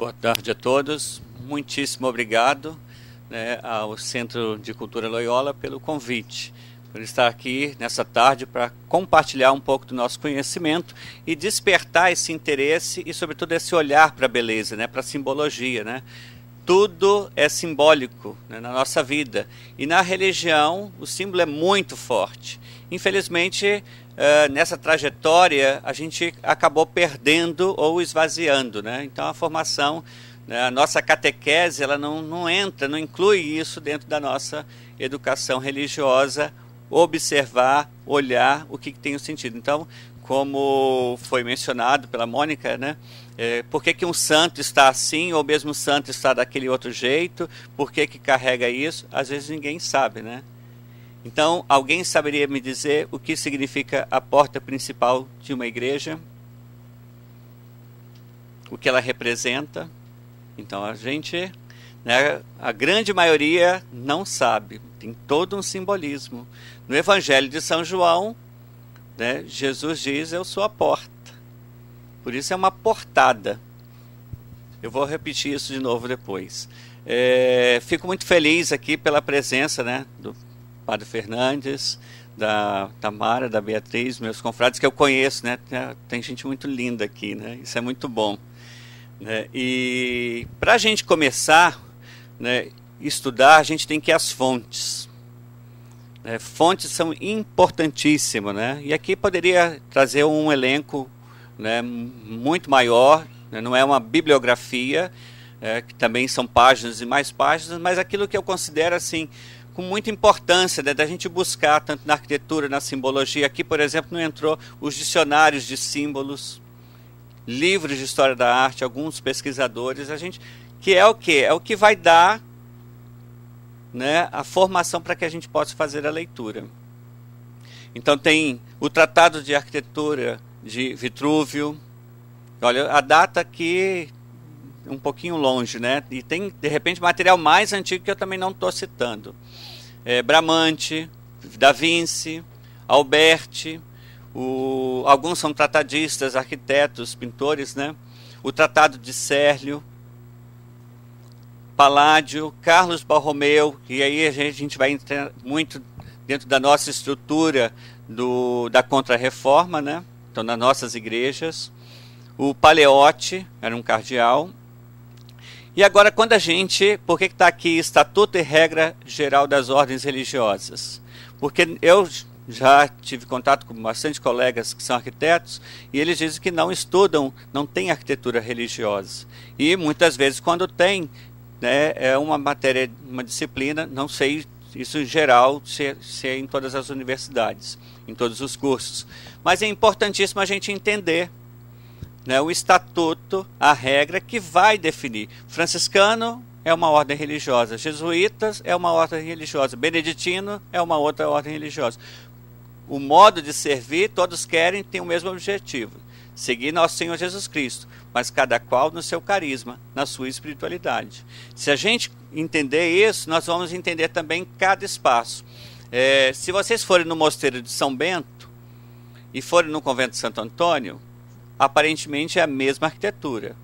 Boa tarde a todos. Muitíssimo obrigado, né, ao Centro de Cultura Loyola pelo convite, por estar aqui nessa tarde para compartilhar um pouco do nosso conhecimento e despertar esse interesse e, sobretudo, esse olhar para a beleza, né, para a simbologia, né? Tudo é simbólico, né, na nossa vida. E na religião, o símbolo é muito forte. Infelizmente, nessa trajetória, a gente acabou perdendo ou esvaziando, né? Então, a formação, né, a nossa catequese, ela não entra, não inclui isso dentro da nossa educação religiosa, observar, olhar o que tem o sentido. Então, como foi mencionado pela Mônica, né? Por que um santo está assim, ou o mesmo santo está daquele outro jeito, por que carrega isso? Às vezes ninguém sabe, né? Então, alguém saberia me dizer o que significa a porta principal de uma igreja? O que ela representa? Então, a gente, né, a grande maioria não sabe, tem todo um simbolismo. No Evangelho de São João, né, Jesus diz, eu sou a porta. Por isso é uma portada. Eu vou repetir isso de novo depois. Fico muito feliz aqui pela presença, né, do Padre Fernandes, da Tamara, da Beatriz, meus confrades que eu conheço, né? Tem gente muito linda aqui, né? Isso é muito bom, né? E para a gente começar, né, estudar, a gente tem que ir às fontes. Fontes são importantíssimas, né? E aqui poderia trazer um elenco, né, muito maior, né? Não é uma bibliografia, que também são páginas e mais páginas, mas aquilo que eu considero assim com muita importância, né, da gente buscar tanto na arquitetura, na simbologia. Aqui, por exemplo, não entrou os dicionários de símbolos, livros de história da arte, alguns pesquisadores, que é o quê? É o que vai dar, né, a formação para que a gente possa fazer a leitura. Então tem o Tratado de Arquitetura de Vitrúvio. Olha, a data aqui um pouquinho longe, né? E tem, de repente, material mais antigo que eu também não estou citando. Bramante, Da Vinci, Alberti, alguns são tratadistas, arquitetos, pintores, né? O Tratado de Sérlio, Palladio, Carlos Borromeu, e aí a gente vai entrar muito dentro da nossa estrutura da Contra-Reforma, né? Então, nas nossas igrejas. O Paleotti era um cardeal. E agora, quando por que está aqui Estatuto e Regra Geral das Ordens Religiosas? Porque eu já tive contato com bastante colegas que são arquitetos e eles dizem que não estudam, não tem arquitetura religiosa. E muitas vezes, quando tem, né, é uma matéria, uma disciplina, não sei isso em geral, se é em todas as universidades, em todos os cursos. Mas é importantíssimo a gente entender, né, o estatuto, a regra que vai definir. Franciscano é uma ordem religiosa, jesuítas é uma ordem religiosa, beneditino é uma outra ordem religiosa. O modo de servir, todos querem, tem o mesmo objetivo, seguir nosso Senhor Jesus Cristo, mas cada qual no seu carisma, na sua espiritualidade. Se a gente entender isso, nós vamos entender também cada espaço. Se vocês forem no Mosteiro de São Bento e forem no Convento de Santo Antônio, aparentemente é a mesma arquitetura,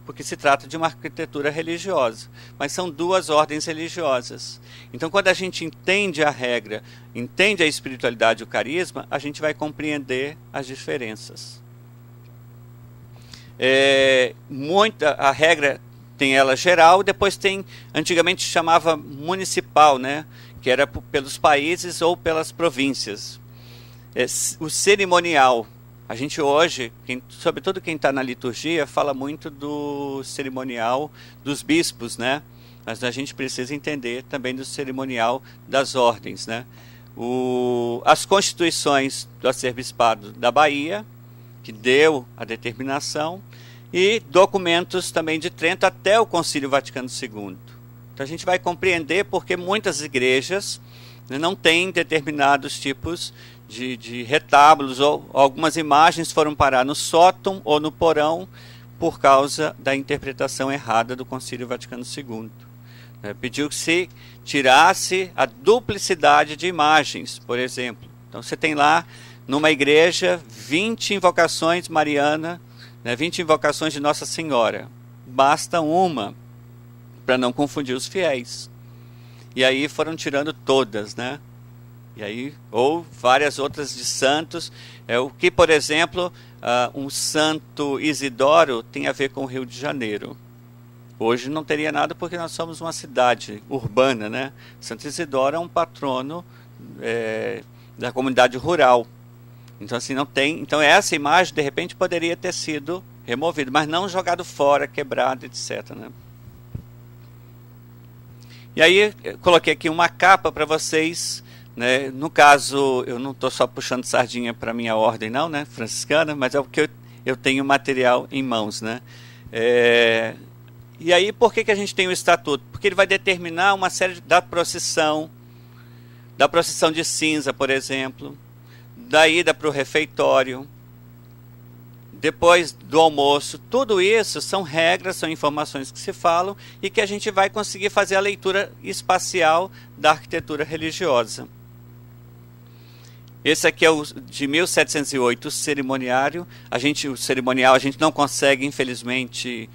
porque se trata de uma arquitetura religiosa, mas são duas ordens religiosas. Então, quando a gente entende a regra, entende a espiritualidade e o carisma, a gente vai compreender as diferenças. A regra tem ela geral, depois tem, antigamente chamava municipal, né, que era pelos países ou pelas províncias. O cerimonial. A gente hoje, sobretudo quem está na liturgia, fala muito do cerimonial dos bispos, né? Mas a gente precisa entender também do cerimonial das ordens, né? As constituições do arcebispado da Bahia, que deu a determinação, e documentos também de Trento até o Concílio Vaticano II. Então a gente vai compreender porque muitas igrejas, né, não têm determinados tipos de retábulos, ou algumas imagens foram parar no sótão ou no porão por causa da interpretação errada do Concílio Vaticano II. Pediu que se tirasse a duplicidade de imagens, por exemplo. Então você tem lá, numa igreja, 20 invocações marianas, né, 20 invocações de Nossa Senhora. basta uma, para não confundir os fiéis. E aí foram tirando todas, né? E aí, ou várias outras de santos, o que, por exemplo, um santo Isidoro tem a ver com o Rio de Janeiro. Hoje não teria nada porque nós somos uma cidade urbana, né? Santo Isidoro é um patrono da comunidade rural. Então, assim, não tem. Então, essa imagem, de repente, poderia ter sido removida, mas não jogado fora, quebrado, etc., né? E aí, eu coloquei aqui uma capa para vocês, né? No caso, eu não estou só puxando sardinha para a minha ordem, não, né? Franciscana, mas é porque eu tenho material em mãos, né? E aí, por que a gente tem o estatuto? Porque ele vai determinar uma série da procissão de cinza, por exemplo, da ida para o refeitório, depois do almoço. Tudo isso são regras, são informações que se falam e que a gente vai conseguir fazer a leitura espacial da arquitetura religiosa. Esse aqui é o de 1708, o cerimoniário. O cerimonial a gente não consegue, infelizmente,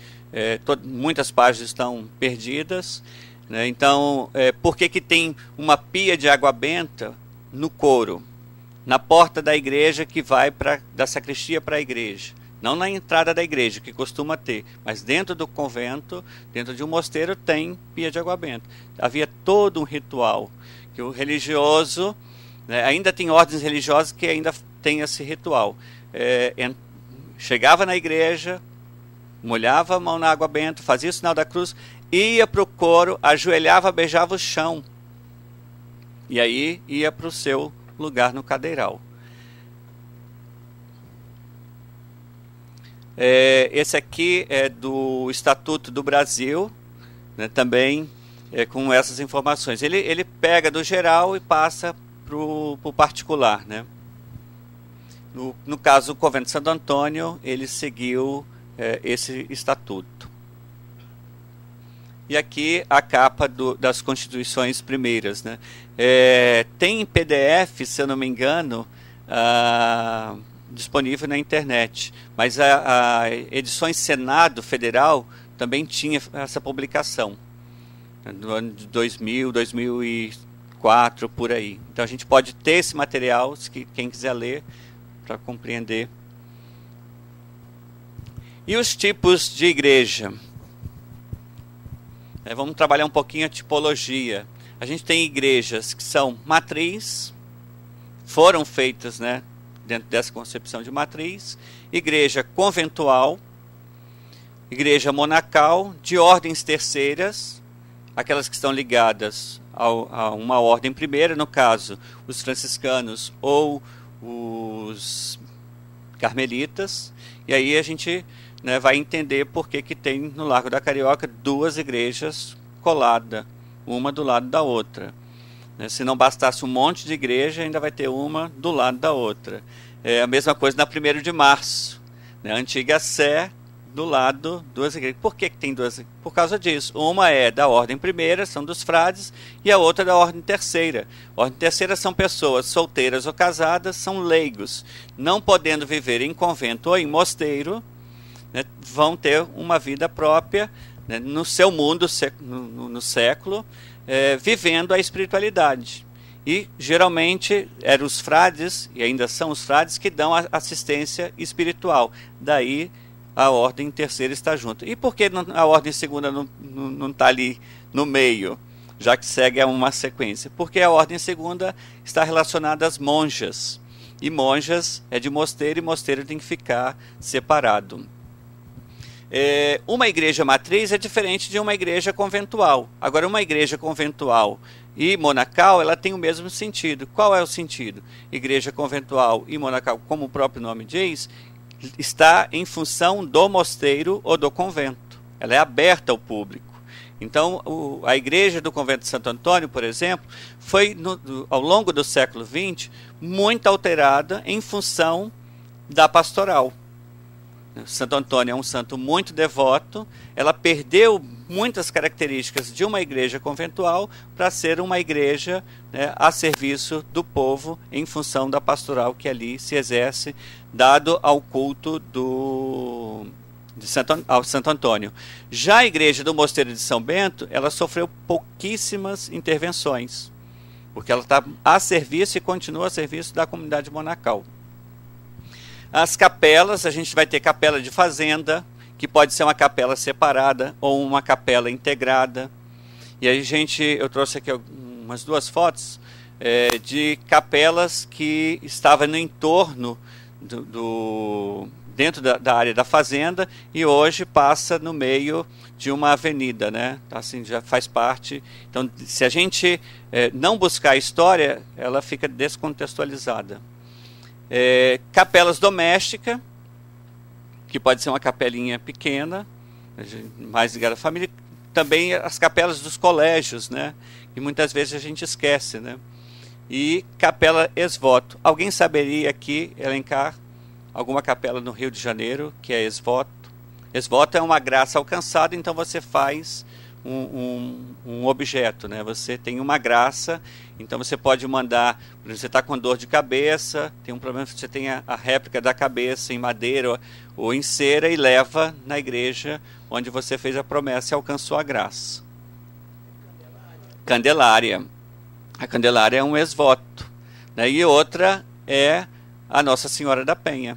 muitas páginas estão perdidas, né? Então, por que tem uma pia de água benta no coro? Na porta da igreja que vai da sacristia para a igreja. Não na entrada da igreja, que costuma ter, mas dentro do convento, dentro de um mosteiro, tem pia de água benta. Havia todo um ritual, que o religioso, né, ainda tem ordens religiosas que ainda tem esse ritual. Chegava na igreja, molhava a mão na água benta, fazia o sinal da cruz, ia para o coro, ajoelhava, beijava o chão. E aí ia para o seu lugar no cadeiral. Esse aqui é do Estatuto do Brasil, né, também com essas informações. Ele pega do geral e passa para o particular, né? No caso, o Convento de Santo Antônio, ele seguiu esse estatuto. E aqui a capa das constituições primeiras, né? Tem em PDF, se eu não me engano, disponível na internet, mas a Edições Senado Federal também tinha essa publicação, no ano de 2000, 2004, por aí. Então a gente pode ter esse material, quem quiser ler, para compreender. E os tipos de igreja? Vamos trabalhar um pouquinho a tipologia. A gente tem igrejas que são matriz, foram feitas, né, dentro dessa concepção de matriz, igreja conventual, igreja monacal, de ordens terceiras, aquelas que estão ligadas a uma ordem primeira, no caso, os franciscanos ou os carmelitas, e aí a gente, né, vai entender por que tem no Largo da Carioca duas igrejas coladas, uma do lado da outra. Se não bastasse um monte de igreja, ainda vai ter uma do lado da outra. É a mesma coisa na 1º de março, né? A antiga Sé, do lado, duas igrejas. Por que tem duas? Por causa disso. Uma é da ordem primeira, são dos frades, e a outra é da ordem terceira. A ordem terceira são pessoas solteiras ou casadas, são leigos, não podendo viver em convento ou em mosteiro, né, vão ter uma vida própria, né, no seu mundo, no século, vivendo a espiritualidade. E geralmente eram os frades, e ainda são os frades, que dão assistência espiritual. Daí a ordem terceira está junto. E por que a ordem segunda não está ali no meio, já que segue uma sequência? Porque a ordem segunda está relacionada às monjas. E monjas é de mosteiro, e mosteiro tem que ficar separado. Uma igreja matriz é diferente de uma igreja conventual. Agora, uma igreja conventual e monacal, ela tem o mesmo sentido. Qual é o sentido? Igreja conventual e monacal, como o próprio nome diz, está em função do mosteiro ou do convento. Ela é aberta ao público. Então, a igreja do Convento de Santo Antônio, por exemplo, foi, ao longo do século XX, muito alterada em função da pastoral. Santo Antônio é um santo muito devoto, ela perdeu muitas características de uma igreja conventual para ser uma igreja, né, a serviço do povo em função da pastoral que ali se exerce, dado ao culto de Santo Antônio. Já a igreja do Mosteiro de São Bento, ela sofreu pouquíssimas intervenções, porque ela está a serviço e continua a serviço da comunidade monacal. As capelas, a gente vai ter capela de fazenda, que pode ser uma capela separada ou uma capela integrada. E aí, eu trouxe aqui umas 2 fotos de capelas que estavam no entorno dentro da área da fazenda, e hoje passa no meio de uma avenida, né? Assim, já faz parte. Então, se a gente não buscar a história, ela fica descontextualizada. Capelas domésticas, que pode ser uma capelinha pequena, mais ligada à família. Também as capelas dos colégios, né? Que muitas vezes a gente esquece, né? E capela ex-voto. Alguém saberia aqui elencar alguma capela no Rio de Janeiro que é ex-voto? Ex-voto é uma graça alcançada, então você faz um objeto, né? Você tem uma graça, então você pode mandar, você está com dor de cabeça, tem um problema, você tem a réplica da cabeça em madeira ou em cera e leva na igreja onde você fez a promessa e alcançou a graça. Candelária. A Candelária é um ex-voto, né? E outra é a Nossa Senhora da Penha.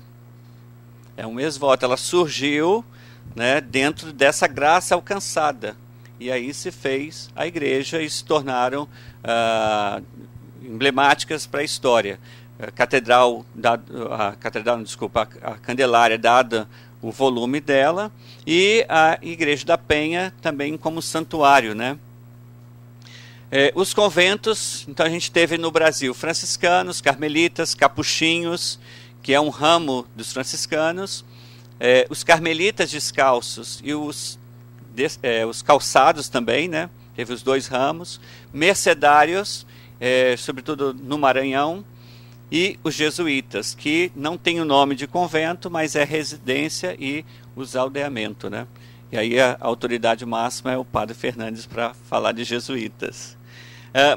É um ex-voto, ela surgiu, né, dentro dessa graça alcançada. E aí se fez a igreja e se tornaram emblemáticas para a história. A Candelária dada o volume dela, e a Igreja da Penha também como santuário, né? Os conventos, então a gente teve no Brasil franciscanos, carmelitas, capuchinhos, que é um ramo dos franciscanos, os carmelitas descalços e os calçados também, né? Teve os 2 ramos, mercedários, sobretudo no Maranhão, e os jesuítas, que não tem o nome de convento, mas é residência e os aldeamento, né? E aí a autoridade máxima é o padre Fernandes para falar de jesuítas.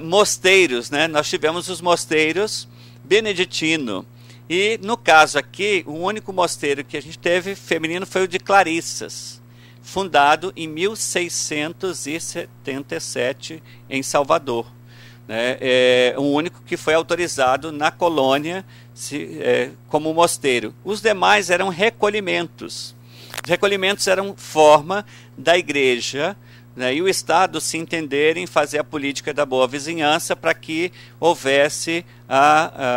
Mosteiros, né? Nós tivemos os mosteiros beneditino, e no caso aqui, o único mosteiro que a gente teve feminino foi o de Clarissas, fundado em 1677 em Salvador. O único que foi autorizado na colônia como mosteiro. Os demais eram recolhimentos. Os recolhimentos eram forma da igreja, né, e o Estado se entenderem fazer a política da boa vizinhança para que houvesse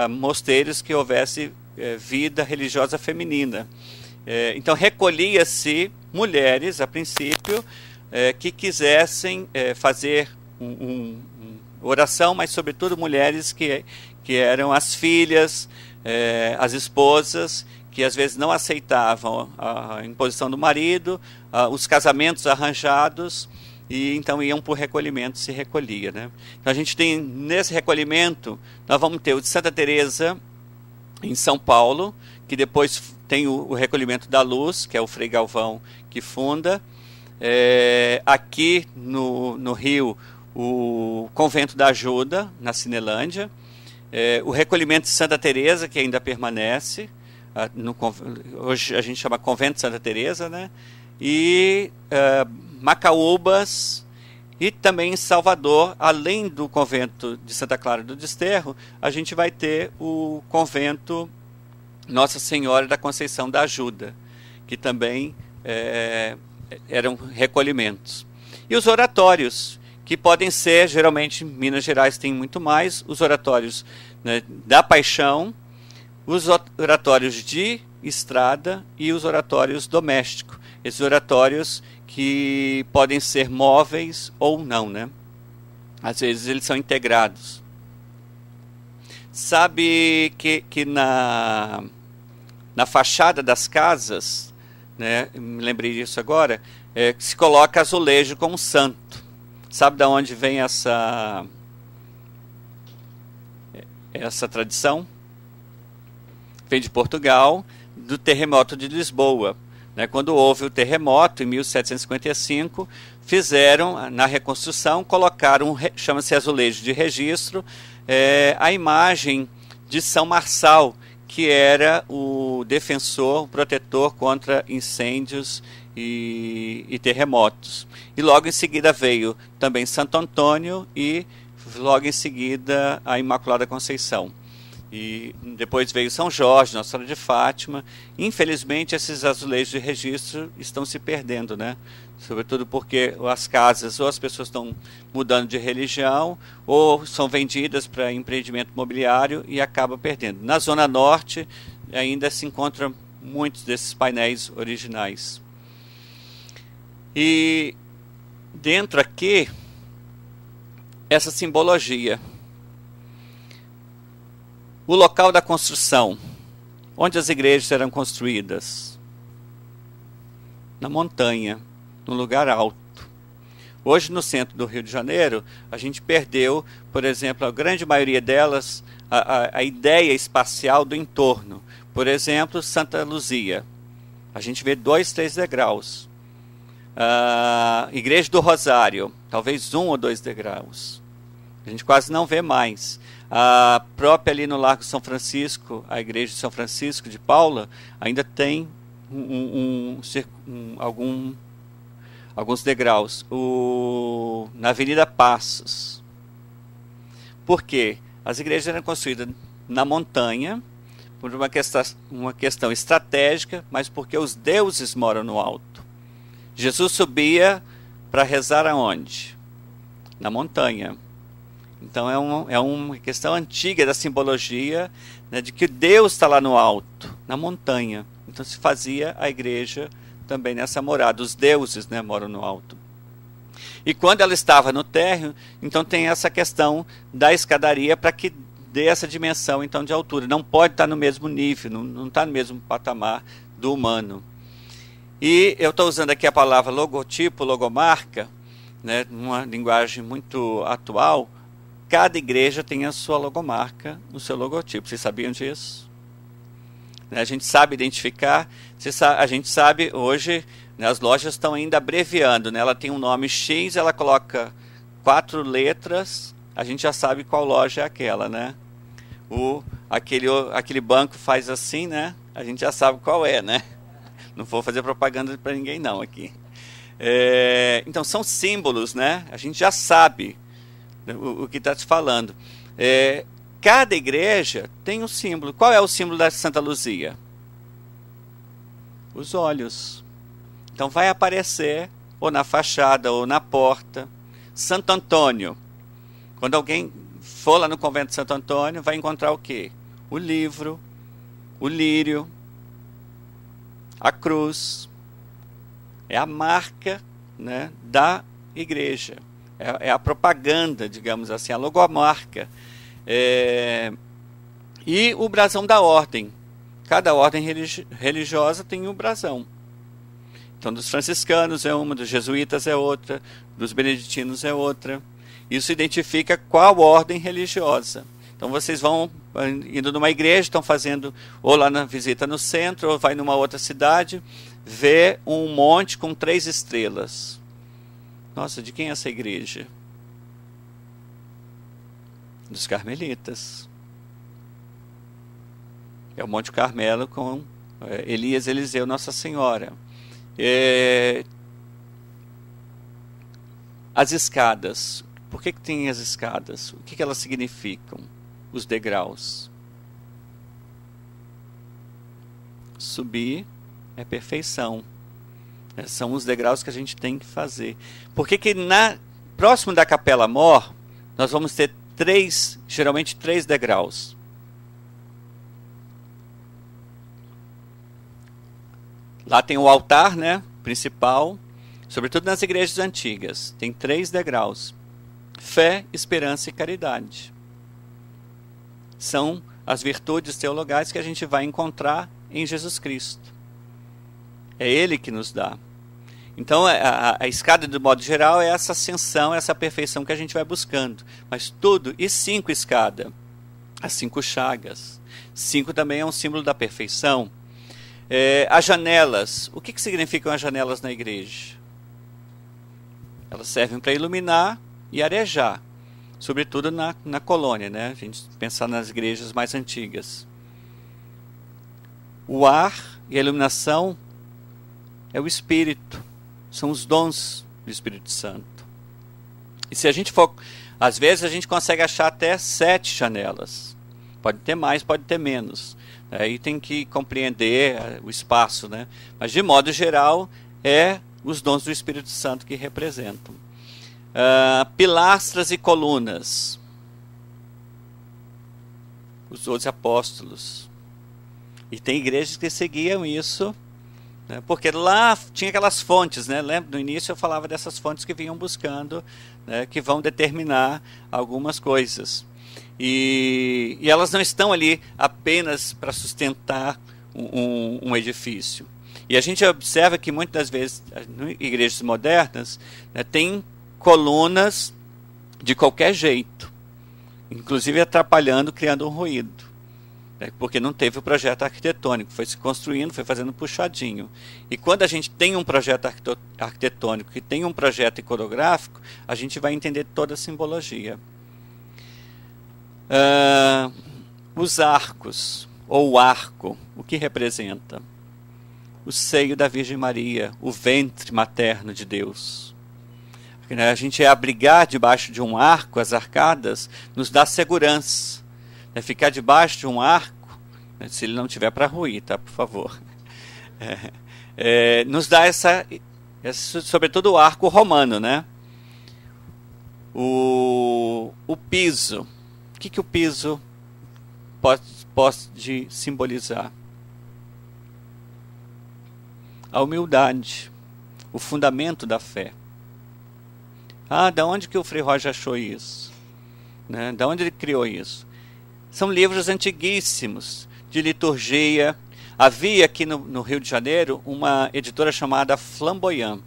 mosteiros, que houvesse vida religiosa feminina. Então recolhia-se mulheres, a princípio, que quisessem fazer oração, mas sobretudo mulheres que eram as filhas, as esposas, que às vezes não aceitavam a imposição do marido, os casamentos arranjados, e então iam por recolhimento, se recolhia, né? Então a gente tem, nesse recolhimento, nós vamos ter o de Santa Teresa em São Paulo, que depois tem o recolhimento da Luz, que é o Frei Galvão que funda. Aqui no Rio, o Convento da Ajuda, na Cinelândia, o recolhimento de Santa Teresa, que ainda permanece, hoje a gente chama Convento de Santa Teresa, né? E Macaúbas, e também em Salvador, além do Convento de Santa Clara do Desterro, a gente vai ter o Convento Nossa Senhora da Conceição da Ajuda, que também eram recolhimentos. E os oratórios, que podem ser, geralmente em Minas Gerais tem muito mais, os oratórios, né, da Paixão, os oratórios de estrada e os oratórios domésticos. Esses oratórios que podem ser móveis ou não, né? Às vezes eles são integrados. Sabe que na fachada das casas, né, me lembrei disso agora, se coloca azulejo como santo. Sabe de onde vem essa tradição? Vem de Portugal, do terremoto de Lisboa. Né? Quando houve o terremoto, em 1755, fizeram, na reconstrução, colocaram, chama-se azulejo de registro, a imagem de São Marçal, que era o defensor, o protetor contra incêndios e terremotos. E logo em seguida veio também Santo Antônio e logo em seguida a Imaculada Conceição. E depois veio São Jorge, Nossa Senhora de Fátima. Infelizmente, esses azulejos de registro estão se perdendo, né? Sobretudo porque as casas ou as pessoas estão mudando de religião ou são vendidas para empreendimento imobiliário e acaba perdendo. Na Zona Norte ainda se encontram muitos desses painéis originais. E dentro aqui, essa simbologia. O local da construção. Onde as igrejas eram construídas? Na montanha, no lugar alto. Hoje, no centro do Rio de Janeiro, a gente perdeu, por exemplo, a grande maioria delas, a ideia espacial do entorno. Por exemplo, Santa Luzia. A gente vê 2, 3 degraus. A Igreja do Rosário, talvez 1 ou 2 degraus. A gente quase não vê mais. A própria ali no Largo São Francisco, a Igreja de São Francisco de Paula, ainda tem alguns degraus. Na Avenida Passos. Por quê? As igrejas eram construídas na montanha, por uma questão estratégica, mas porque os deuses moram no alto. Jesus subia para rezar aonde? Na montanha. Então é uma questão antiga da simbologia, né, de que Deus está lá no alto, na montanha. Então se fazia a igreja também nessa morada. Os deuses, né, moram no alto. E quando ela estava no térreo, então tem essa questão da escadaria para que dê essa dimensão então de altura. Não pode estar no mesmo nível, não está no mesmo patamar do humano. E eu estou usando aqui a palavra logotipo, logomarca, né, numa linguagem muito atual. Cada igreja tem a sua logomarca, o seu logotipo. Vocês sabiam disso? A gente sabe identificar. A gente sabe hoje, né, as lojas estão ainda abreviando. Né? Ela tem um nome X, ela coloca 4 letras. A gente já sabe qual loja é aquela, né? Aquele banco faz assim, né? A gente já sabe qual é, né? Não vou fazer propaganda para ninguém não aqui. Então são símbolos, né? A gente já sabe o que está se falando. Cada igreja tem um símbolo. Qual é o símbolo da Santa Luzia? Os olhos. Então vai aparecer ou na fachada ou na porta. Santo Antônio. Quando alguém for lá no convento de Santo Antônio, vai encontrar o quê? O livro, o lírio, a cruz. É a marca, né, da igreja. É a propaganda, digamos assim, a logomarca. E o brasão da ordem. Cada ordem religiosa tem um brasão. Então, dos franciscanos é uma, dos jesuítas é outra, dos beneditinos é outra. Isso identifica qual ordem religiosa. Então, vocês vão indo numa igreja, estão fazendo ou lá na visita no centro, ou vai numa outra cidade, vê um monte com 3 estrelas. Nossa, de quem é essa igreja? Dos carmelitas. É o Monte Carmelo com Elias, Eliseu, Nossa Senhora. As escadas. Por que tem as escadas? O que elas significam? Os degraus. Subir é perfeição. São os degraus que a gente tem que fazer. Por que próximo da Capela Mor, nós vamos ter geralmente 3 degraus. Lá tem o altar, né, principal, sobretudo nas igrejas antigas. Tem 3 degraus. Fé, esperança e caridade. São as virtudes teologais que a gente vai encontrar em Jesus Cristo. É Ele que nos dá. Então, a escada, do modo geral, é essa ascensão, essa perfeição que a gente vai buscando. Mas tudo, e 5 escadas, as 5 chagas. 5 também é um símbolo da perfeição. As janelas, o que significam as janelas na igreja? Elas servem para iluminar e arejar, sobretudo na colônia, né? A gente pensar nas igrejas mais antigas. O ar e a iluminação é o Espírito, são os dons do Espírito Santo. E se a gente for, às vezes a gente consegue achar até 7 janelas. Pode ter mais, pode ter menos. Aí tem que compreender o espaço, né? Mas de modo geral é os dons do Espírito Santo que representam. Pilastras e colunas. Os 12 apóstolos. E tem igrejas que seguiam isso, né? Porque lá tinha aquelas fontes, né? Lembra, no início eu falava dessas fontes que vinham buscando, né? Que vão determinar algumas coisas. E elas não estão ali apenas para sustentar um edifício. E a gente observa que muitas das vezes, em igrejas modernas, né, tem colunas de qualquer jeito, inclusive atrapalhando, criando um ruído, né, porque não teve o projeto arquitetônico, foi se construindo, foi fazendo puxadinho. E quando a gente tem um projeto arquitetônico que tem um projeto iconográfico, a gente vai entender toda a simbologia. Os arcos, ou o arco, o que representa? O seio da Virgem Maria, o ventre materno de Deus. A gente abrigar debaixo de um arco, as arcadas, nos dá segurança. Ficar debaixo de um arco, se ele não tiver para ruir, tá, por favor. Nos dá essa, sobretudo o arco romano, né? O piso. O que o piso pode simbolizar? A humildade, o fundamento da fé. Da onde que o Frei Roger achou isso? Né? Da onde ele criou isso? São livros antiguíssimos de liturgia. Havia aqui no Rio de Janeiro uma editora chamada Flamboyant,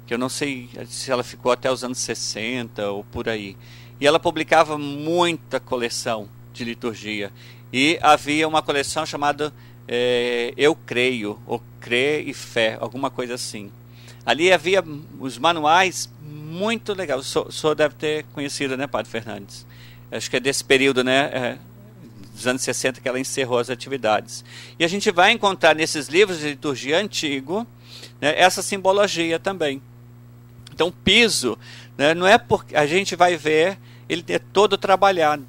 que eu não sei se ela ficou até os anos 60 ou por aí. E ela publicava muita coleção de liturgia. E havia uma coleção chamada Eu Creio, ou Crê e Fé, alguma coisa assim. Ali havia os manuais muito legais. O senhor deve ter conhecido, né, Padre Fernandes? Acho que é desse período, né, dos anos 60 que ela encerrou as atividades. E a gente vai encontrar nesses livros de liturgia antigo, né, essa simbologia também. Então, o piso, né, não é porque a gente vai ver, ele é todo trabalhado.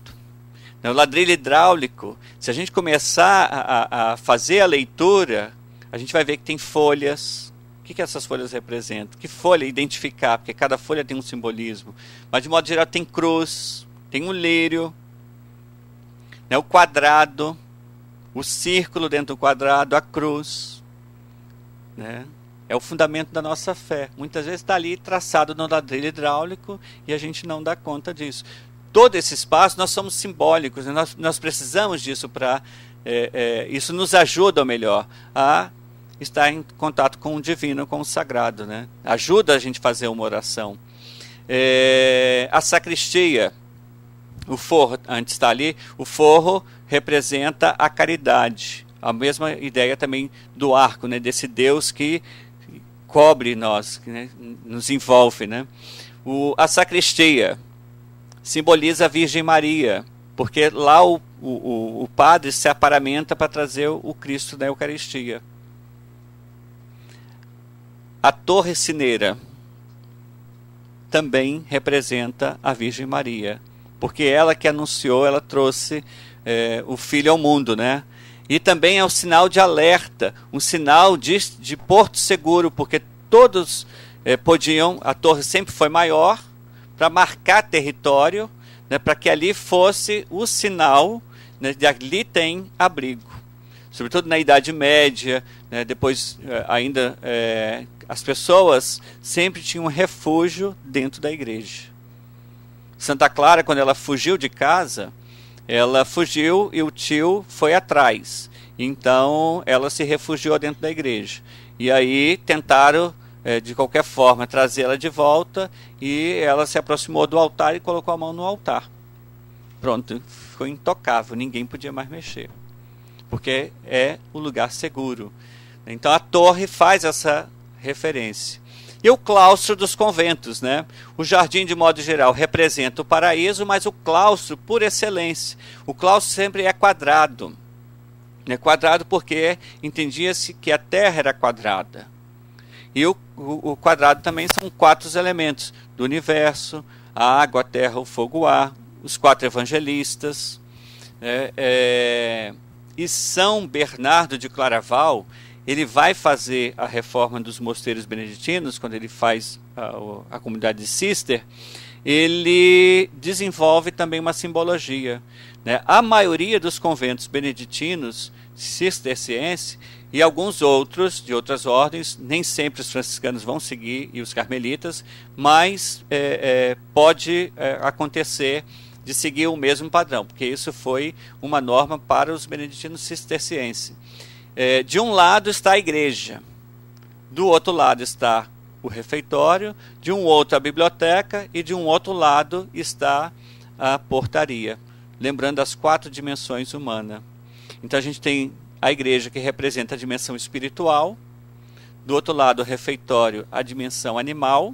O ladrilho hidráulico, se a gente começar a fazer a leitura, a gente vai ver que tem folhas. O que essas folhas representam? Que folha identificar? Porque cada folha tem um simbolismo. Mas, de modo geral, tem cruz, tem um lírio, né, o quadrado, o círculo dentro do quadrado, a cruz, né? É o fundamento da nossa fé. Muitas vezes está ali traçado no ladrilho hidráulico e a gente não dá conta disso. Todo esse espaço, nós somos simbólicos, né? Nós precisamos disso para... isso nos ajuda, ou melhor, a estar em contato com o divino, com o sagrado, né? Ajuda a gente a fazer uma oração. A sacristia, o forro, antes está ali, o forro representa a caridade. A mesma ideia também do arco, né? Desse Deus que cobre nós, né? Nos envolve, né? A sacristia simboliza a Virgem Maria, porque lá o padre se aparamenta para trazer o Cristo da Eucaristia. A torre sineira também representa a Virgem Maria, porque ela que anunciou, ela trouxe o Filho ao mundo, né? E também é um sinal de alerta, um sinal de porto seguro, porque todos podiam, a torre sempre foi maior, para marcar território, né, para que ali fosse o sinal, né, de ali tem abrigo. Sobretudo na Idade Média, né, depois ainda as pessoas sempre tinham refúgio dentro da igreja. Santa Clara, quando ela fugiu de casa, ela fugiu e o tio foi atrás. Então ela se refugiou dentro da igreja. E aí tentaram, de qualquer forma, trazê-la de volta, e ela se aproximou do altar e colocou a mão no altar. Pronto, ficou intocável, ninguém podia mais mexer, porque é o lugar seguro. Então a torre faz essa referência. E o claustro dos conventos, né? O jardim, de modo geral, representa o paraíso, mas o claustro, por excelência, o claustro sempre é quadrado. Né? Quadrado porque entendia-se que a Terra era quadrada. E o quadrado também são 4 elementos do universo: a água, a terra, o fogo, o ar, os 4 evangelistas. E São Bernardo de Claraval, ele vai fazer a reforma dos mosteiros beneditinos, quando ele faz a comunidade de Cister, ele desenvolve também uma simbologia. Né? A maioria dos conventos beneditinos, cistercienses e alguns outros de outras ordens, nem sempre os franciscanos vão seguir, e os carmelitas, mas pode acontecer de seguir o mesmo padrão, porque isso foi uma norma para os beneditinos cistercienses. De um lado está a igreja, do outro lado está o refeitório, de um outro a biblioteca e de um outro lado está a portaria, lembrando as 4 dimensões humanas. Então a gente tem a igreja, que representa a dimensão espiritual, do outro lado o refeitório, a dimensão animal,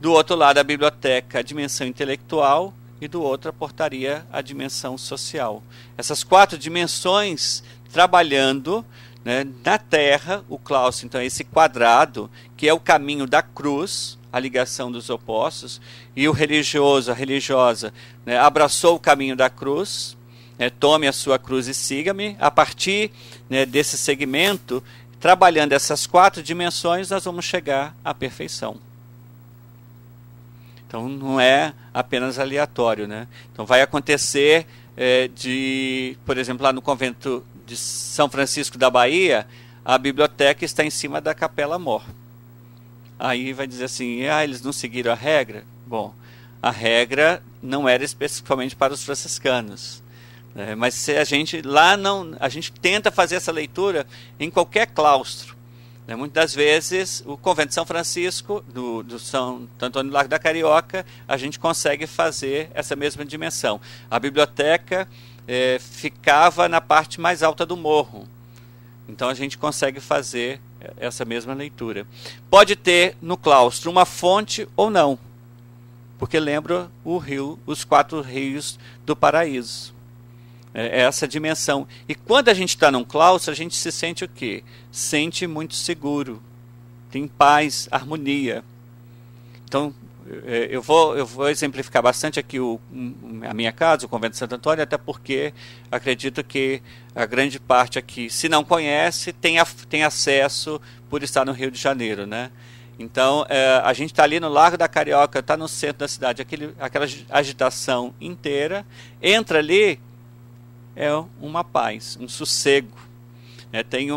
do outro lado a biblioteca, a dimensão intelectual, e do outro a portaria, a dimensão social. Essas 4 dimensões trabalhando, né, na Terra. O claustro, então, é esse quadrado, que é o caminho da cruz, a ligação dos opostos, e o religioso, a religiosa, né, abraçou o caminho da cruz. Tome a sua cruz e siga-me. A partir, né, desse segmento, trabalhando essas 4 dimensões, nós vamos chegar à perfeição. Então não é apenas aleatório, né? Então vai acontecer por exemplo, lá no convento de São Francisco da Bahia, a biblioteca está em cima da Capela Mor. Aí vai dizer assim, eles não seguiram a regra? Bom, a regra não era especificamente para os franciscanos. Mas se a gente a gente tenta fazer essa leitura em qualquer claustro. Muitas das vezes o convento de São Francisco, do São Antônio do Largo da Carioca, a gente consegue fazer essa mesma dimensão. A biblioteca ficava na parte mais alta do morro, então a gente consegue fazer essa mesma leitura. Pode ter no claustro uma fonte ou não, porque lembra os 4 rios do paraíso. Essa dimensão. E quando a gente está num claustro, a gente se sente o quê? Sente muito seguro, tem paz, harmonia. Então, eu vou exemplificar bastante aqui a minha casa, o Convento de Santo Antônio, até porque acredito que a grande parte aqui, se não conhece, tem acesso por estar no Rio de Janeiro, né? Então, a gente está ali no Largo da Carioca, está no centro da cidade, aquela agitação inteira, entra ali, é uma paz, um sossego. Tem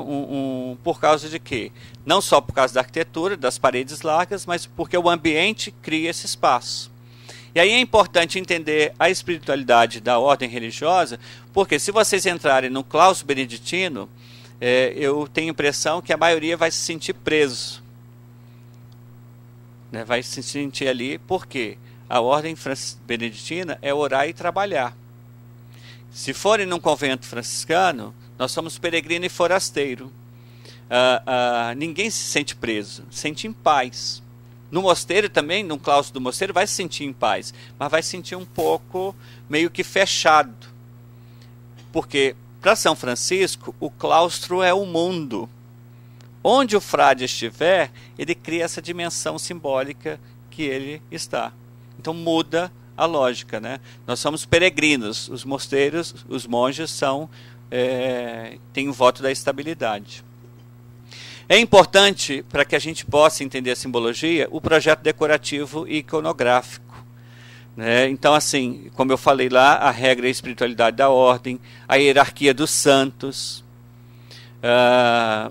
por causa de quê? Não só por causa da arquitetura, das paredes largas, mas porque o ambiente cria esse espaço. E aí é importante entender a espiritualidade da ordem religiosa, porque se vocês entrarem no claustro beneditino, eu tenho a impressão que a maioria vai se sentir preso. Vai se sentir ali, porque a ordem beneditina é orar e trabalhar. Se forem num convento franciscano, nós somos peregrino e forasteiro. Ninguém se sente preso, sente em paz. No mosteiro também, no claustro do mosteiro, vai se sentir em paz, mas vai se sentir um pouco meio que fechado. Porque para São Francisco, o claustro é o mundo. Onde o frade estiver, ele cria essa dimensão simbólica que ele está. Então muda a lógica, né? Nós somos peregrinos, os mosteiros, os monges têm o voto da estabilidade. É importante, para que a gente possa entender a simbologia, o projeto decorativo e iconográfico. Então, assim, como eu falei lá, a regra é a espiritualidade da ordem, a hierarquia dos santos.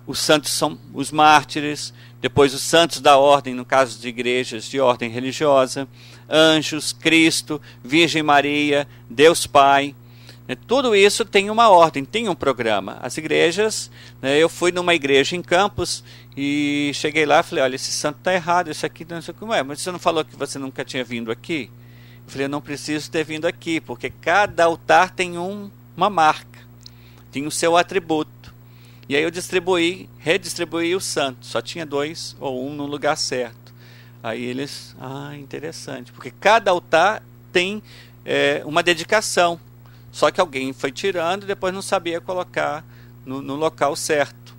Os santos são os mártires, depois os santos da ordem, no caso de igrejas de ordem religiosa, anjos, Cristo, Virgem Maria, Deus Pai. Tudo isso tem uma ordem, tem um programa. As igrejas, eu fui numa igreja em Campos e cheguei lá e falei, olha, esse santo está errado, isso aqui não sei como é, mas você não falou que você nunca tinha vindo aqui? Eu falei, eu não preciso ter vindo aqui, porque cada altar tem uma marca, tem o seu atributo. E aí eu redistribuí o santo, só tinha 2 ou 1 no lugar certo. Aí eles, interessante, porque cada altar tem uma dedicação. só que alguém foi tirando e depois não sabia colocar no local certo.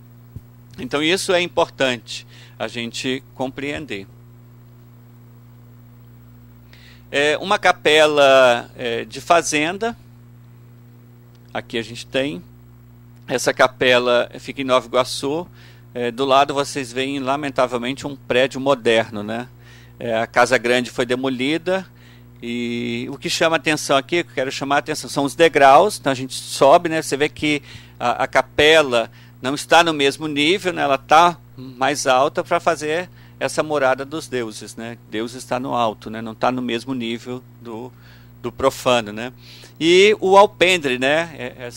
Então isso é importante a gente compreender. Uma capela de fazenda, aqui a gente tem, essa capela fica em Nova Iguaçu, do lado vocês veem lamentavelmente um prédio moderno, né? A Casa Grande foi demolida e o que chama atenção aqui, que eu quero chamar a atenção, são os degraus, então a gente sobe, né? Você vê que a capela não está no mesmo nível, né? Ela está mais alta para fazer essa morada dos deuses, né? Deus está no alto, né? Não está no mesmo nível do profano, né? E o alpendre, né?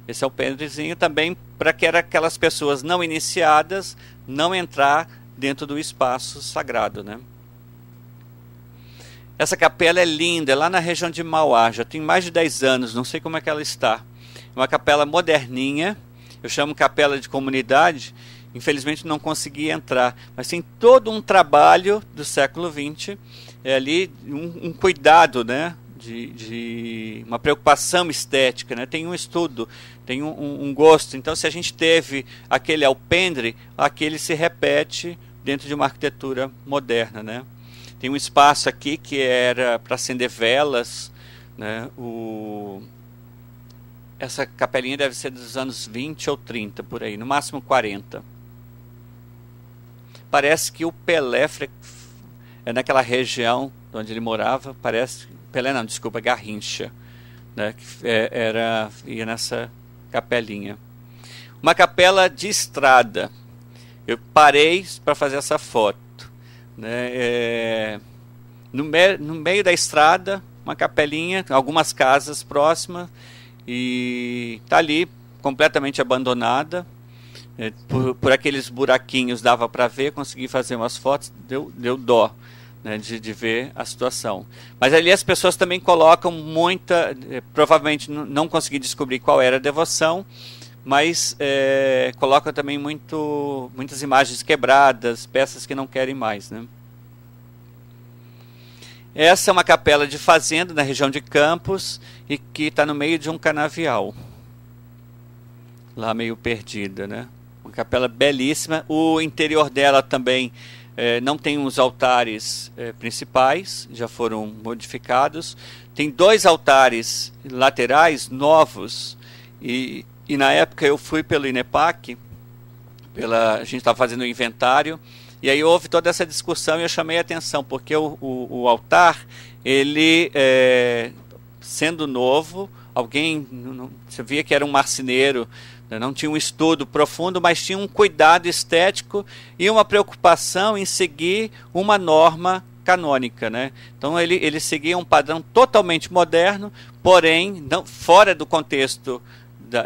Esse alpendrezinho também para que aquelas pessoas não iniciadas não entrar dentro do espaço sagrado, né? Essa capela é linda, é lá na região de Mauá, já tem mais de 10 anos, não sei como é que ela está. É uma capela moderninha, eu chamo capela de comunidade. Infelizmente não consegui entrar, mas tem todo um trabalho do século XX, ali um cuidado, né, de uma preocupação estética, né, tem um estudo, tem um gosto. Então se a gente teve aquele alpendre, aquele se repete dentro de uma arquitetura moderna, né. Tem um espaço aqui que era para acender velas, né, essa capelinha deve ser dos anos 20 ou 30, por aí, no máximo 40. Parece que o Pelé é naquela região onde ele morava, parece... Pelé não, desculpa, Garrincha, né, que ia nessa capelinha. Uma capela de estrada. Eu parei para fazer essa foto, né, no meio da estrada, uma capelinha, algumas casas próximas, e está ali completamente abandonada. Por aqueles buraquinhos dava para ver, consegui fazer umas fotos, deu dó, né, de ver a situação. Mas ali as pessoas também colocam muita, provavelmente não consegui descobrir qual era a devoção, mas colocam também muitas imagens quebradas, peças que não querem mais, né? Essa é uma capela de fazenda na região de Campos e que está no meio de um canavial, lá meio perdida, né? Uma capela belíssima. O interior dela também não tem os altares principais, já foram modificados. Tem 2 altares laterais novos e na época eu fui pelo INEPAC, a gente estava fazendo o inventário, e aí houve toda essa discussão e eu chamei a atenção, porque o altar, ele sendo novo, você via que era um marceneiro, não tinha um estudo profundo, mas tinha um cuidado estético e uma preocupação em seguir uma norma canônica, né? Então ele seguia um padrão totalmente moderno, porém não, fora do contexto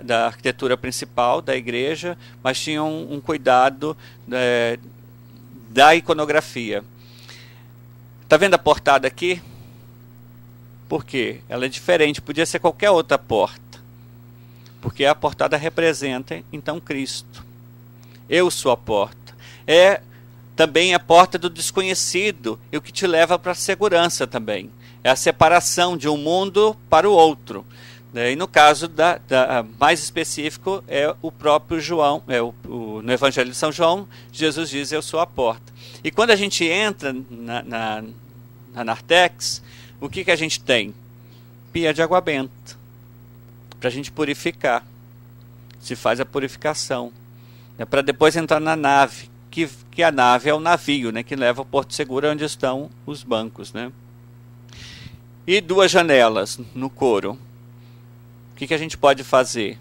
da arquitetura principal da igreja, mas tinha um cuidado da iconografia. Tá vendo a portada aqui? Por quê? Ela é diferente, podia ser qualquer outra porta. Porque a portada representa, então, Cristo. Eu sou a porta. É também a porta do desconhecido, e o que te leva para a segurança também. É a separação de um mundo para o outro. E no caso mais específico, é o próprio João, no Evangelho de São João, Jesus diz, eu sou a porta. E quando a gente entra na Nartex, o que a gente tem? Pia de água benta, para a gente purificar. Se faz a purificação, para depois entrar na nave, que a nave é o navio, né, que leva ao Porto Seguro, onde estão os bancos, né? E 2 janelas no coro. O que a gente pode fazer?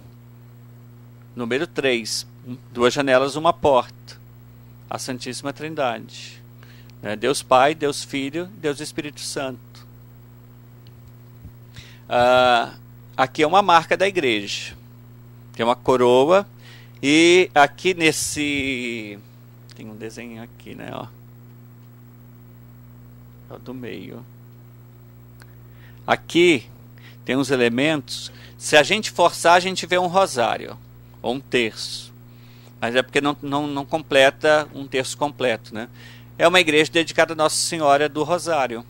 Número 3, 2 janelas, uma porta. A Santíssima Trindade. Deus Pai, Deus Filho, Deus Espírito Santo. Aqui é uma marca da igreja. Que é uma coroa. E aqui tem um desenho aqui, né? Ó. É o do meio. Aqui tem uns elementos. Se a gente forçar, a gente vê um rosário, ou um terço. Mas é porque não completa um terço completo, né? É uma igreja dedicada a Nossa Senhora do Rosário.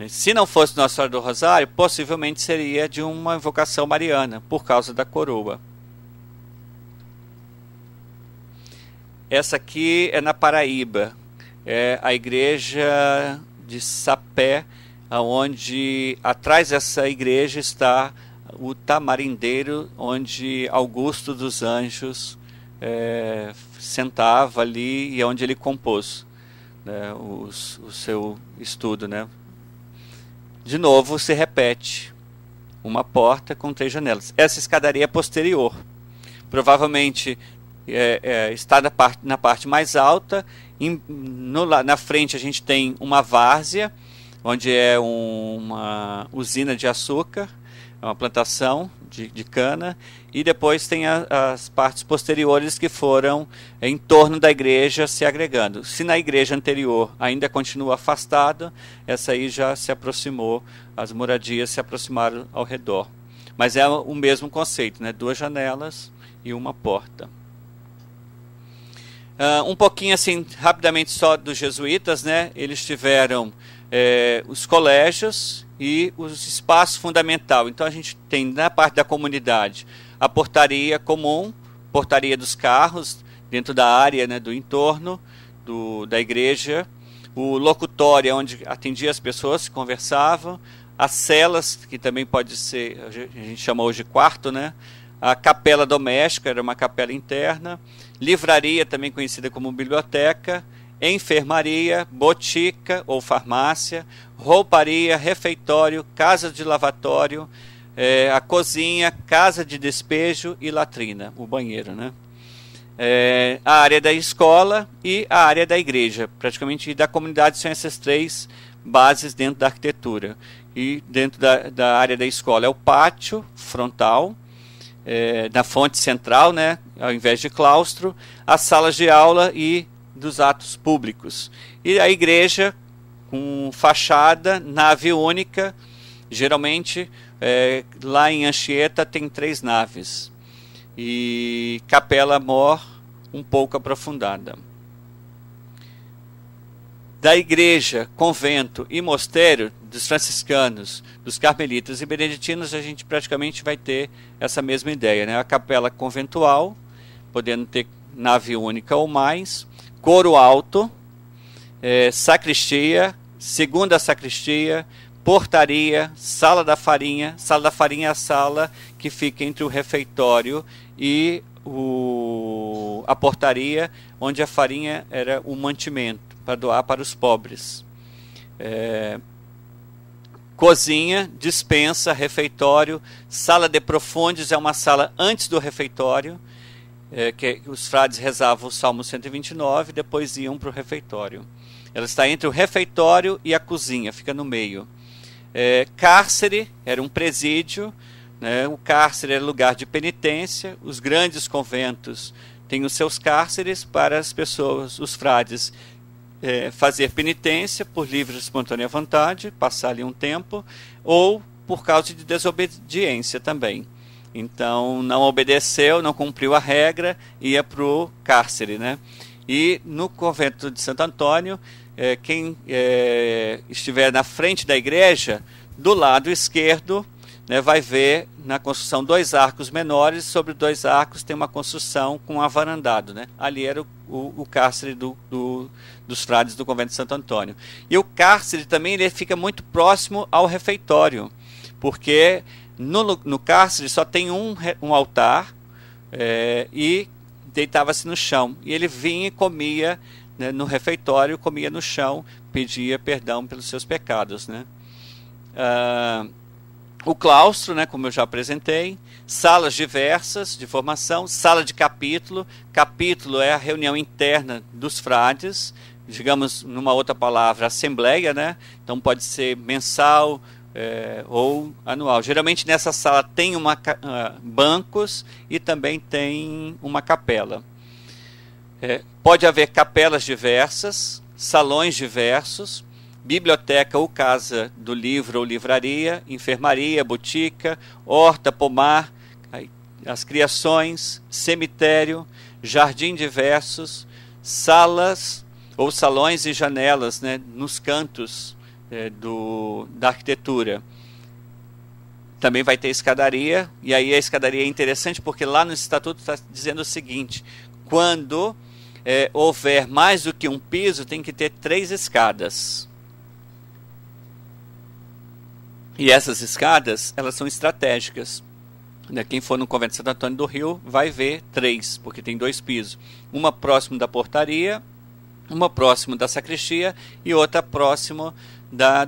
Se não fosse Nossa Senhora do Rosário, possivelmente seria de uma invocação mariana, por causa da coroa. Essa aqui é na Paraíba, é a igreja de Sapé, onde atrás dessa igreja está o tamarindeiro, onde Augusto dos Anjos sentava ali e onde ele compôs, né, o seu estudo, né? De novo se repete, uma porta com 3 janelas. Essa escadaria é posterior, provavelmente está na parte mais alta. Na frente a gente tem uma várzea, onde é uma usina de açúcar, uma plantação de cana, e depois tem as partes posteriores que foram em torno da igreja se agregando. Se na igreja anterior ainda continua afastada, essa aí já se aproximou, as moradias se aproximaram ao redor. Mas é o mesmo conceito, né? 2 janelas e uma porta. Um pouquinho assim, rapidamente só dos jesuítas, né? Eles tiveram os colégios e os espaços fundamental. Então a gente tem na parte da comunidade a portaria comum, portaria dos carros, dentro da área, né, do entorno da igreja, o locutório, onde atendia as pessoas, se conversavam, as celas, que também pode ser, a gente chama hoje de quarto, né? A capela doméstica, era uma capela interna, livraria, também conhecida como biblioteca, enfermaria, botica ou farmácia, rouparia, refeitório, casa de lavatório, a cozinha, casa de despejo e latrina, o banheiro, né? A área da escola e a área da igreja, praticamente da comunidade, são essas 3 bases dentro da arquitetura. E dentro da área da escola é o pátio frontal, na fonte central, né, ao invés de claustro, as salas de aula e dos atos públicos. E a igreja com fachada, nave única, geralmente lá em Anchieta tem 3 naves, e capela mor um pouco aprofundada. Da igreja, convento e mosteiro dos franciscanos, dos carmelitas e beneditinos, a gente praticamente vai ter essa mesma ideia, né? A capela conventual, podendo ter nave única ou mais, coro alto, sacristia, segunda sacristia, portaria, sala da farinha. Sala da farinha é a sala que fica entre o refeitório e a portaria, onde a farinha era o mantimento para doar para os pobres. Cozinha, despensa, refeitório, sala de profúndios, é uma sala antes do refeitório, que os frades rezavam o Salmo 129 e depois iam para o refeitório. Ela está entre o refeitório e a cozinha, fica no meio. Cárcere, era um presídio, né? O cárcere era lugar de penitência. Os grandes conventos têm os seus cárceres para as pessoas, os frades, fazer penitência por livre e espontânea vontade, passar ali um tempo, ou por causa de desobediência também. Então não obedeceu, não cumpriu a regra, ia para o cárcere, né? E no convento de Santo Antônio, quem estiver na frente da igreja, do lado esquerdo, né, vai ver na construção 2 arcos menores. Sobre 2 arcos tem uma construção com avarandado, né? Ali era o cárcere dos frades do convento de Santo Antônio. E o cárcere também ele fica muito próximo ao refeitório, porque no cárcere só tem um altar, e deitava-se no chão. E ele vinha e comia, né, no refeitório, comia no chão, pedia perdão pelos seus pecados, né? O claustro, né, como eu já apresentei, salas diversas de formação, sala de capítulo. Capítulo é a reunião interna dos frades, digamos, numa outra palavra, assembleia, né? Então pode ser mensal ou anual. Geralmente nessa sala tem bancos e também tem uma capela. Pode haver capelas diversas, salões diversos, biblioteca ou casa do livro ou livraria, enfermaria, botica, horta, pomar, as criações, cemitério, jardim diversos, salas ou salões e janelas, né, nos cantos da arquitetura. Também vai ter escadaria, e aí a escadaria é interessante porque lá no estatuto está dizendo o seguinte: quando houver mais do que um piso, tem que ter 3 escadas. E essas escadas, elas são estratégicas. Quem for no Convento de Santo Antônio do Rio vai ver 3, porque tem 2 pisos. Uma próximo da portaria, uma próximo da sacristia e outra próximo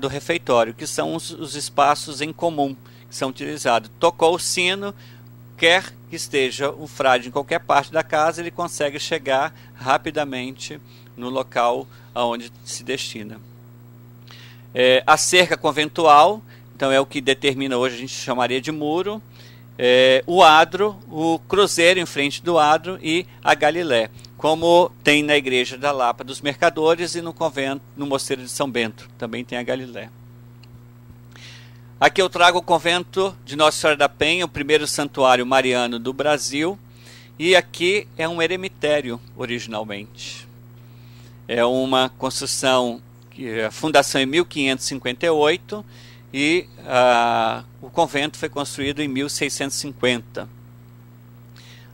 do refeitório, que são os espaços em comum que são utilizados. Tocou o sino, quer que esteja o frade em qualquer parte da casa, ele consegue chegar rapidamente no local aonde se destina. A cerca conventual, então é o que determina hoje, a gente chamaria de muro, o adro, o cruzeiro em frente do adro e a Galilé, como tem na igreja da Lapa dos Mercadores e no convento, no mosteiro de São Bento, também tem a Galilé. Aqui eu trago o convento de Nossa Senhora da Penha, o primeiro santuário mariano do Brasil, e aqui é um eremitério originalmente. É uma construção, a fundação em 1558 e o convento foi construído em 1650.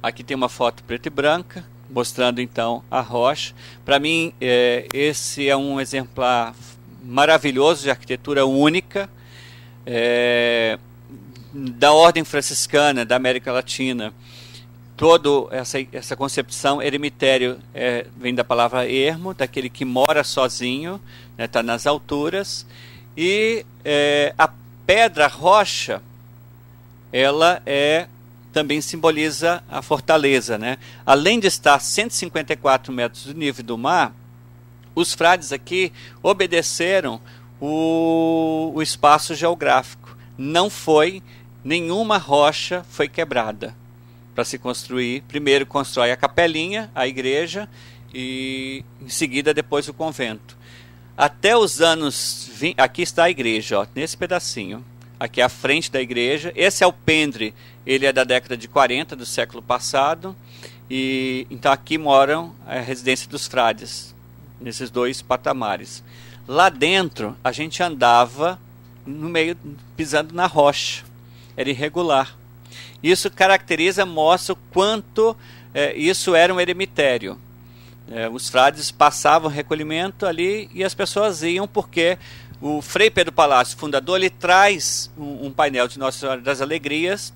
Aqui tem uma foto preta e branca, mostrando então a rocha. Para mim, esse é um exemplar maravilhoso de arquitetura única, da ordem franciscana da América Latina. Toda essa concepção, eremitério vem da palavra ermo, daquele que mora sozinho, está nas alturas, e a pedra, a rocha, ela também simboliza a fortaleza, né? Além de estar a 154 metros do nível do mar, os frades aqui obedeceram o espaço geográfico. Não foi, nenhuma rocha foi quebrada para se construir. Primeiro constrói a capelinha, a igreja, e em seguida depois o convento. Até os anos 20, aqui está a igreja, ó, nesse pedacinho. Aqui é a frente da igreja. Esse alpendre, ele é da década de 40 do século passado. E então aqui moram a residência dos frades, nesses 2 patamares. Lá dentro a gente andava no meio, pisando na rocha. Era irregular. Isso caracteriza, mostra o quanto isso era um eremitério. Os frades passavam recolhimento ali e as pessoas iam porque o Frei Pedro Palácio, fundador, ele traz um painel de Nossa Senhora das Alegrias.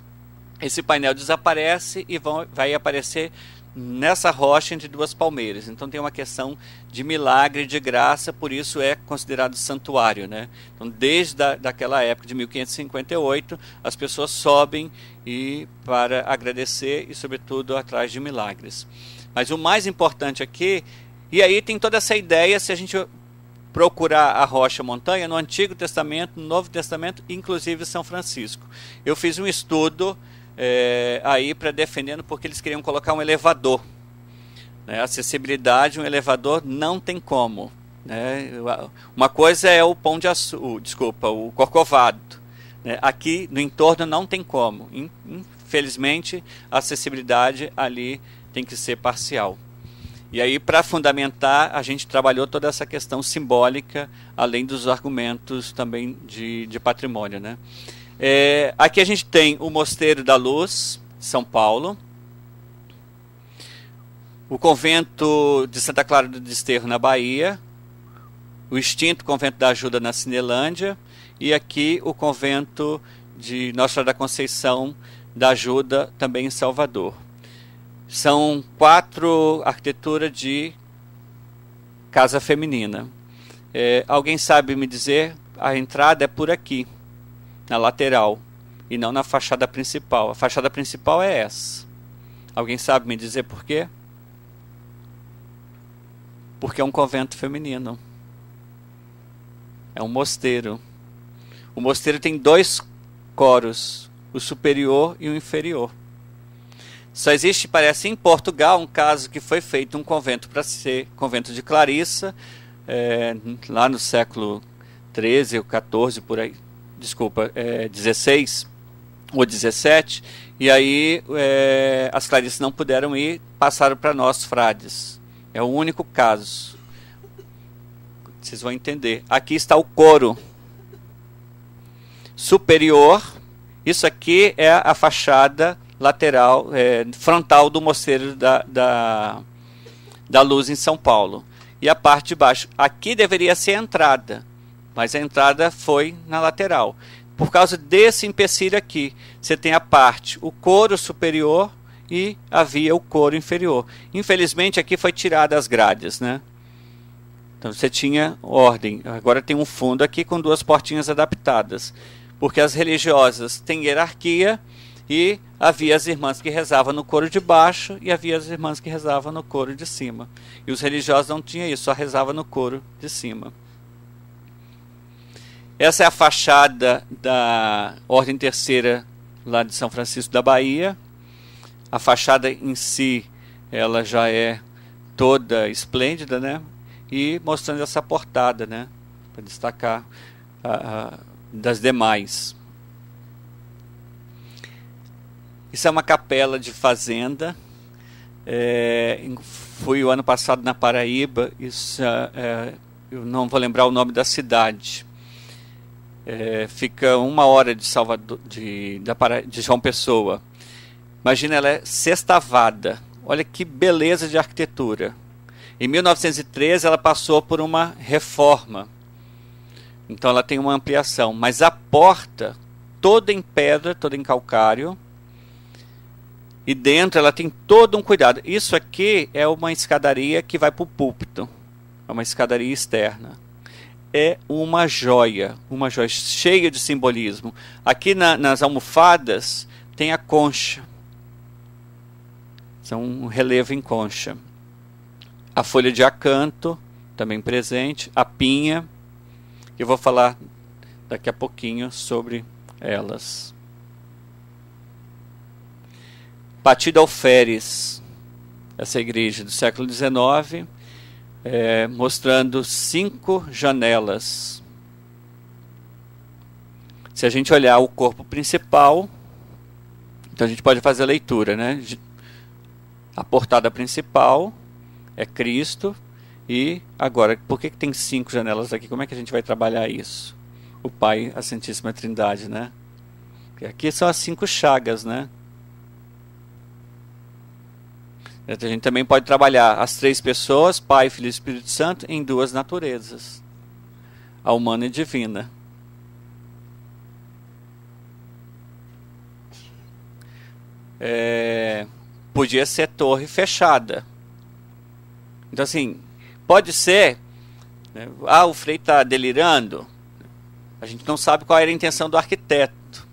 Esse painel desaparece e vai aparecer nessa rocha entre 2 palmeiras. Então tem uma questão de milagre, de graça, por isso é considerado santuário, né? Então desde daquela época de 1558 as pessoas sobem para agradecer e sobretudo atrás de milagres. Mas o mais importante aqui, e aí tem toda essa ideia, se a gente procurar a rocha montanha no Antigo Testamento, no Novo Testamento, inclusive São Francisco. Eu fiz um estudo aí para defendendo, porque eles queriam colocar um elevador, né? Acessibilidade, um elevador não tem como, né? Uma coisa é o Pão de Açúcar, o Corcovado, né? Aqui no entorno não tem como. Infelizmente a acessibilidade ali tem que ser parcial. E aí, para fundamentar, a gente trabalhou toda essa questão simbólica, além dos argumentos também de patrimônio, né? Aqui a gente tem o Mosteiro da Luz, São Paulo, o Convento de Santa Clara do Desterro, na Bahia, o extinto Convento da Ajuda, na Cinelândia, e aqui o Convento de Nossa Senhora da Conceição da Ajuda, também em Salvador. São 4 arquiteturas de casa feminina. Alguém sabe me dizer? A entrada é por aqui, na lateral, e não na fachada principal. A fachada principal é essa. Alguém sabe me dizer por quê? Porque é um convento feminino. É um mosteiro. O mosteiro tem 2 coros, o superior e o inferior. Só existe, parece, em Portugal, um caso que foi feito um convento para ser convento de Clarissa, lá no século 13 ou 14, por aí, desculpa, 16 ou 17, e aí as Clarissas não puderam ir, passaram para nós, frades. É o único caso. Vocês vão entender. Aqui está o coro superior. Isso aqui é a fachada lateral, frontal do Mosteiro da Luz em São Paulo. E a parte de baixo. Aqui deveria ser a entrada, mas a entrada foi na lateral. Por causa desse empecilho aqui, você tem a parte, o coro superior e havia o coro inferior. Infelizmente aqui foi tirada as grades, né? Então você tinha ordem. Agora tem um fundo aqui com duas portinhas adaptadas. Porque as religiosas têm hierarquia e havia as irmãs que rezavam no coro de baixo e havia as irmãs que rezavam no coro de cima. E os religiosos não tinham isso, só rezavam no coro de cima. Essa é a fachada da Ordem Terceira lá de São Francisco da Bahia. A fachada em si, ela já é toda esplêndida, né? E mostrando essa portada, né? Para destacar das demais. Isso é uma capela de fazenda. Fui o ano passado na Paraíba. Isso, eu não vou lembrar o nome da cidade. Fica 1 hora de Salvador, de João Pessoa. Imagina, ela é sextavada. Olha que beleza de arquitetura. Em 1913 ela passou por uma reforma. Então ela tem uma ampliação. Mas a porta, toda em pedra, toda em calcário. E dentro ela tem todo um cuidado. Isso aqui é uma escadaria que vai para o púlpito. É uma escadaria externa. É uma joia cheia de simbolismo. Aqui nas almofadas tem a concha. São um relevo em concha. A folha de acanto, também presente. A pinha. Eu vou falar daqui a pouquinho sobre elas. Batida Alferes. Essa igreja do século XIX. Mostrando 5 janelas. Se a gente olhar o corpo principal, então a gente pode fazer a leitura, né? A portada principal é Cristo. E agora, por que tem 5 janelas aqui? Como é que a gente vai trabalhar isso? O Pai, a Santíssima Trindade, né? Porque aqui são as 5 chagas, né? A gente também pode trabalhar as 3 pessoas, Pai, Filho e Espírito Santo, em 2 naturezas. A humana e divina. Podia ser torre fechada. Então assim, pode ser, né, o Frei está delirando. A gente não sabe qual era a intenção do arquiteto,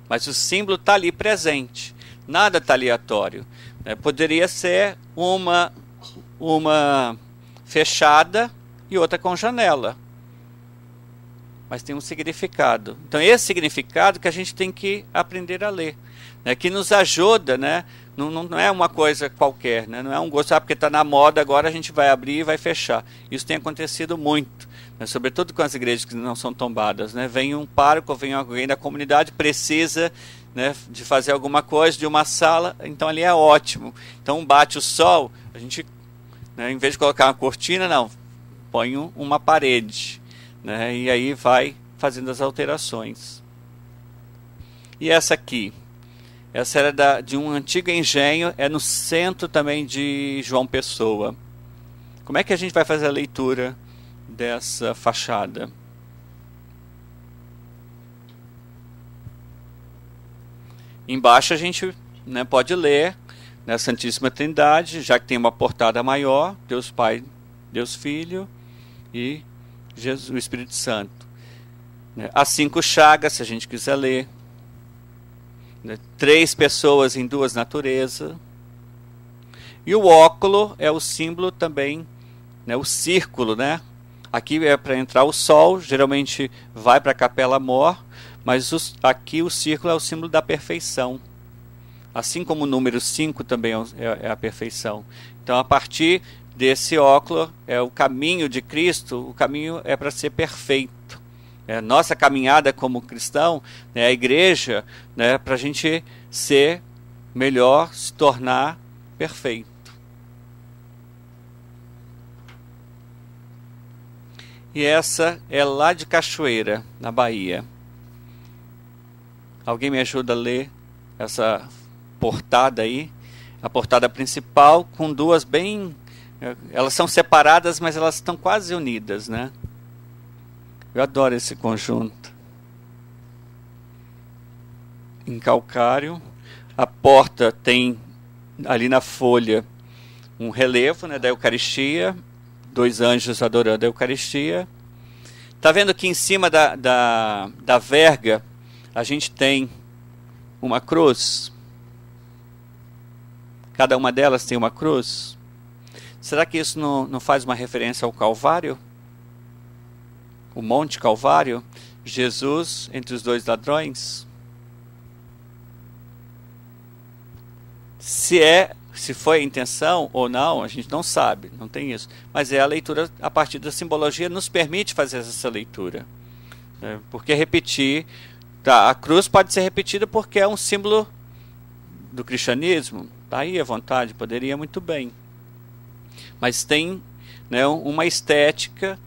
mas o símbolo está ali presente. Nada está aleatório. Poderia ser uma fechada e outra com janela. Mas tem um significado. Então esse significado que a gente tem que aprender a ler, né, que nos ajuda, né? Não é uma coisa qualquer, né? Não é um gosto, porque está na moda, agora a gente vai abrir e vai fechar. Isso tem acontecido muito, né? Sobretudo com as igrejas que não são tombadas, né? Vem um pároco, vem alguém da comunidade, precisa, né, de fazer alguma coisa, de uma sala, então ali é ótimo. Então bate o sol, a gente, né, em vez de colocar uma cortina, não, põe uma parede, né, e aí vai fazendo as alterações. E essa aqui? Essa era de um antigo engenho, é no centro também de João Pessoa. Como é que a gente vai fazer a leitura dessa fachada? Embaixo a gente, né, pode ler, né, Santíssima Trindade, já que tem uma portada maior, Deus Pai, Deus Filho e Jesus, o Espírito Santo. As 5 chagas, se a gente quiser ler. 3 pessoas em 2 naturezas. E o óculo é o símbolo também, né, o círculo, né? Aqui é para entrar o sol, geralmente vai para a Capela Mor, mas aqui o círculo é o símbolo da perfeição. Assim como o número 5 também é a perfeição. Então, a partir desse óculo, é o caminho de Cristo, o caminho é para ser perfeito. Nossa caminhada como cristão, né, a igreja, né, para a gente ser melhor, se tornar perfeito. e essa é lá de Cachoeira, na Bahia. Alguém me ajuda a ler essa portada aí? A portada principal com duas bem... Elas são separadas, mas elas estão quase unidas, né? Eu adoro esse conjunto. Em calcário. A porta tem ali na folha um relevo, né, da Eucaristia. 2 anjos adorando a Eucaristia. Tá vendo que em cima da verga a gente tem uma cruz? Cada uma delas tem uma cruz. Será que isso não faz uma referência ao Calvário? O Monte Calvário? Jesus entre os 2 ladrões? Se foi a intenção ou não, a gente não sabe, não tem isso. Mas a leitura a partir da simbologia nos permite fazer essa leitura. Porque repetir... Tá, a cruz pode ser repetida porque é um símbolo do cristianismo. Está aí à vontade, poderia muito bem. Mas tem, né, uma estética,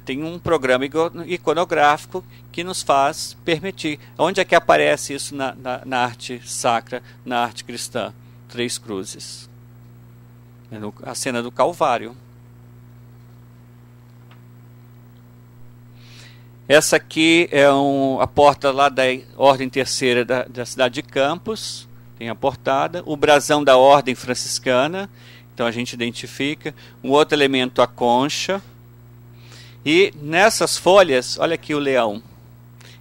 tem um programa iconográfico que nos faz permitir. Onde é que aparece isso na arte sacra, na arte cristã? 3 cruzes. A cena do Calvário. Essa aqui é a porta lá da Ordem Terceira da cidade de Campos. Tem a portada. O brasão da Ordem Franciscana. Então a gente identifica. Um outro elemento, a concha. E nessas folhas, olha aqui o leão.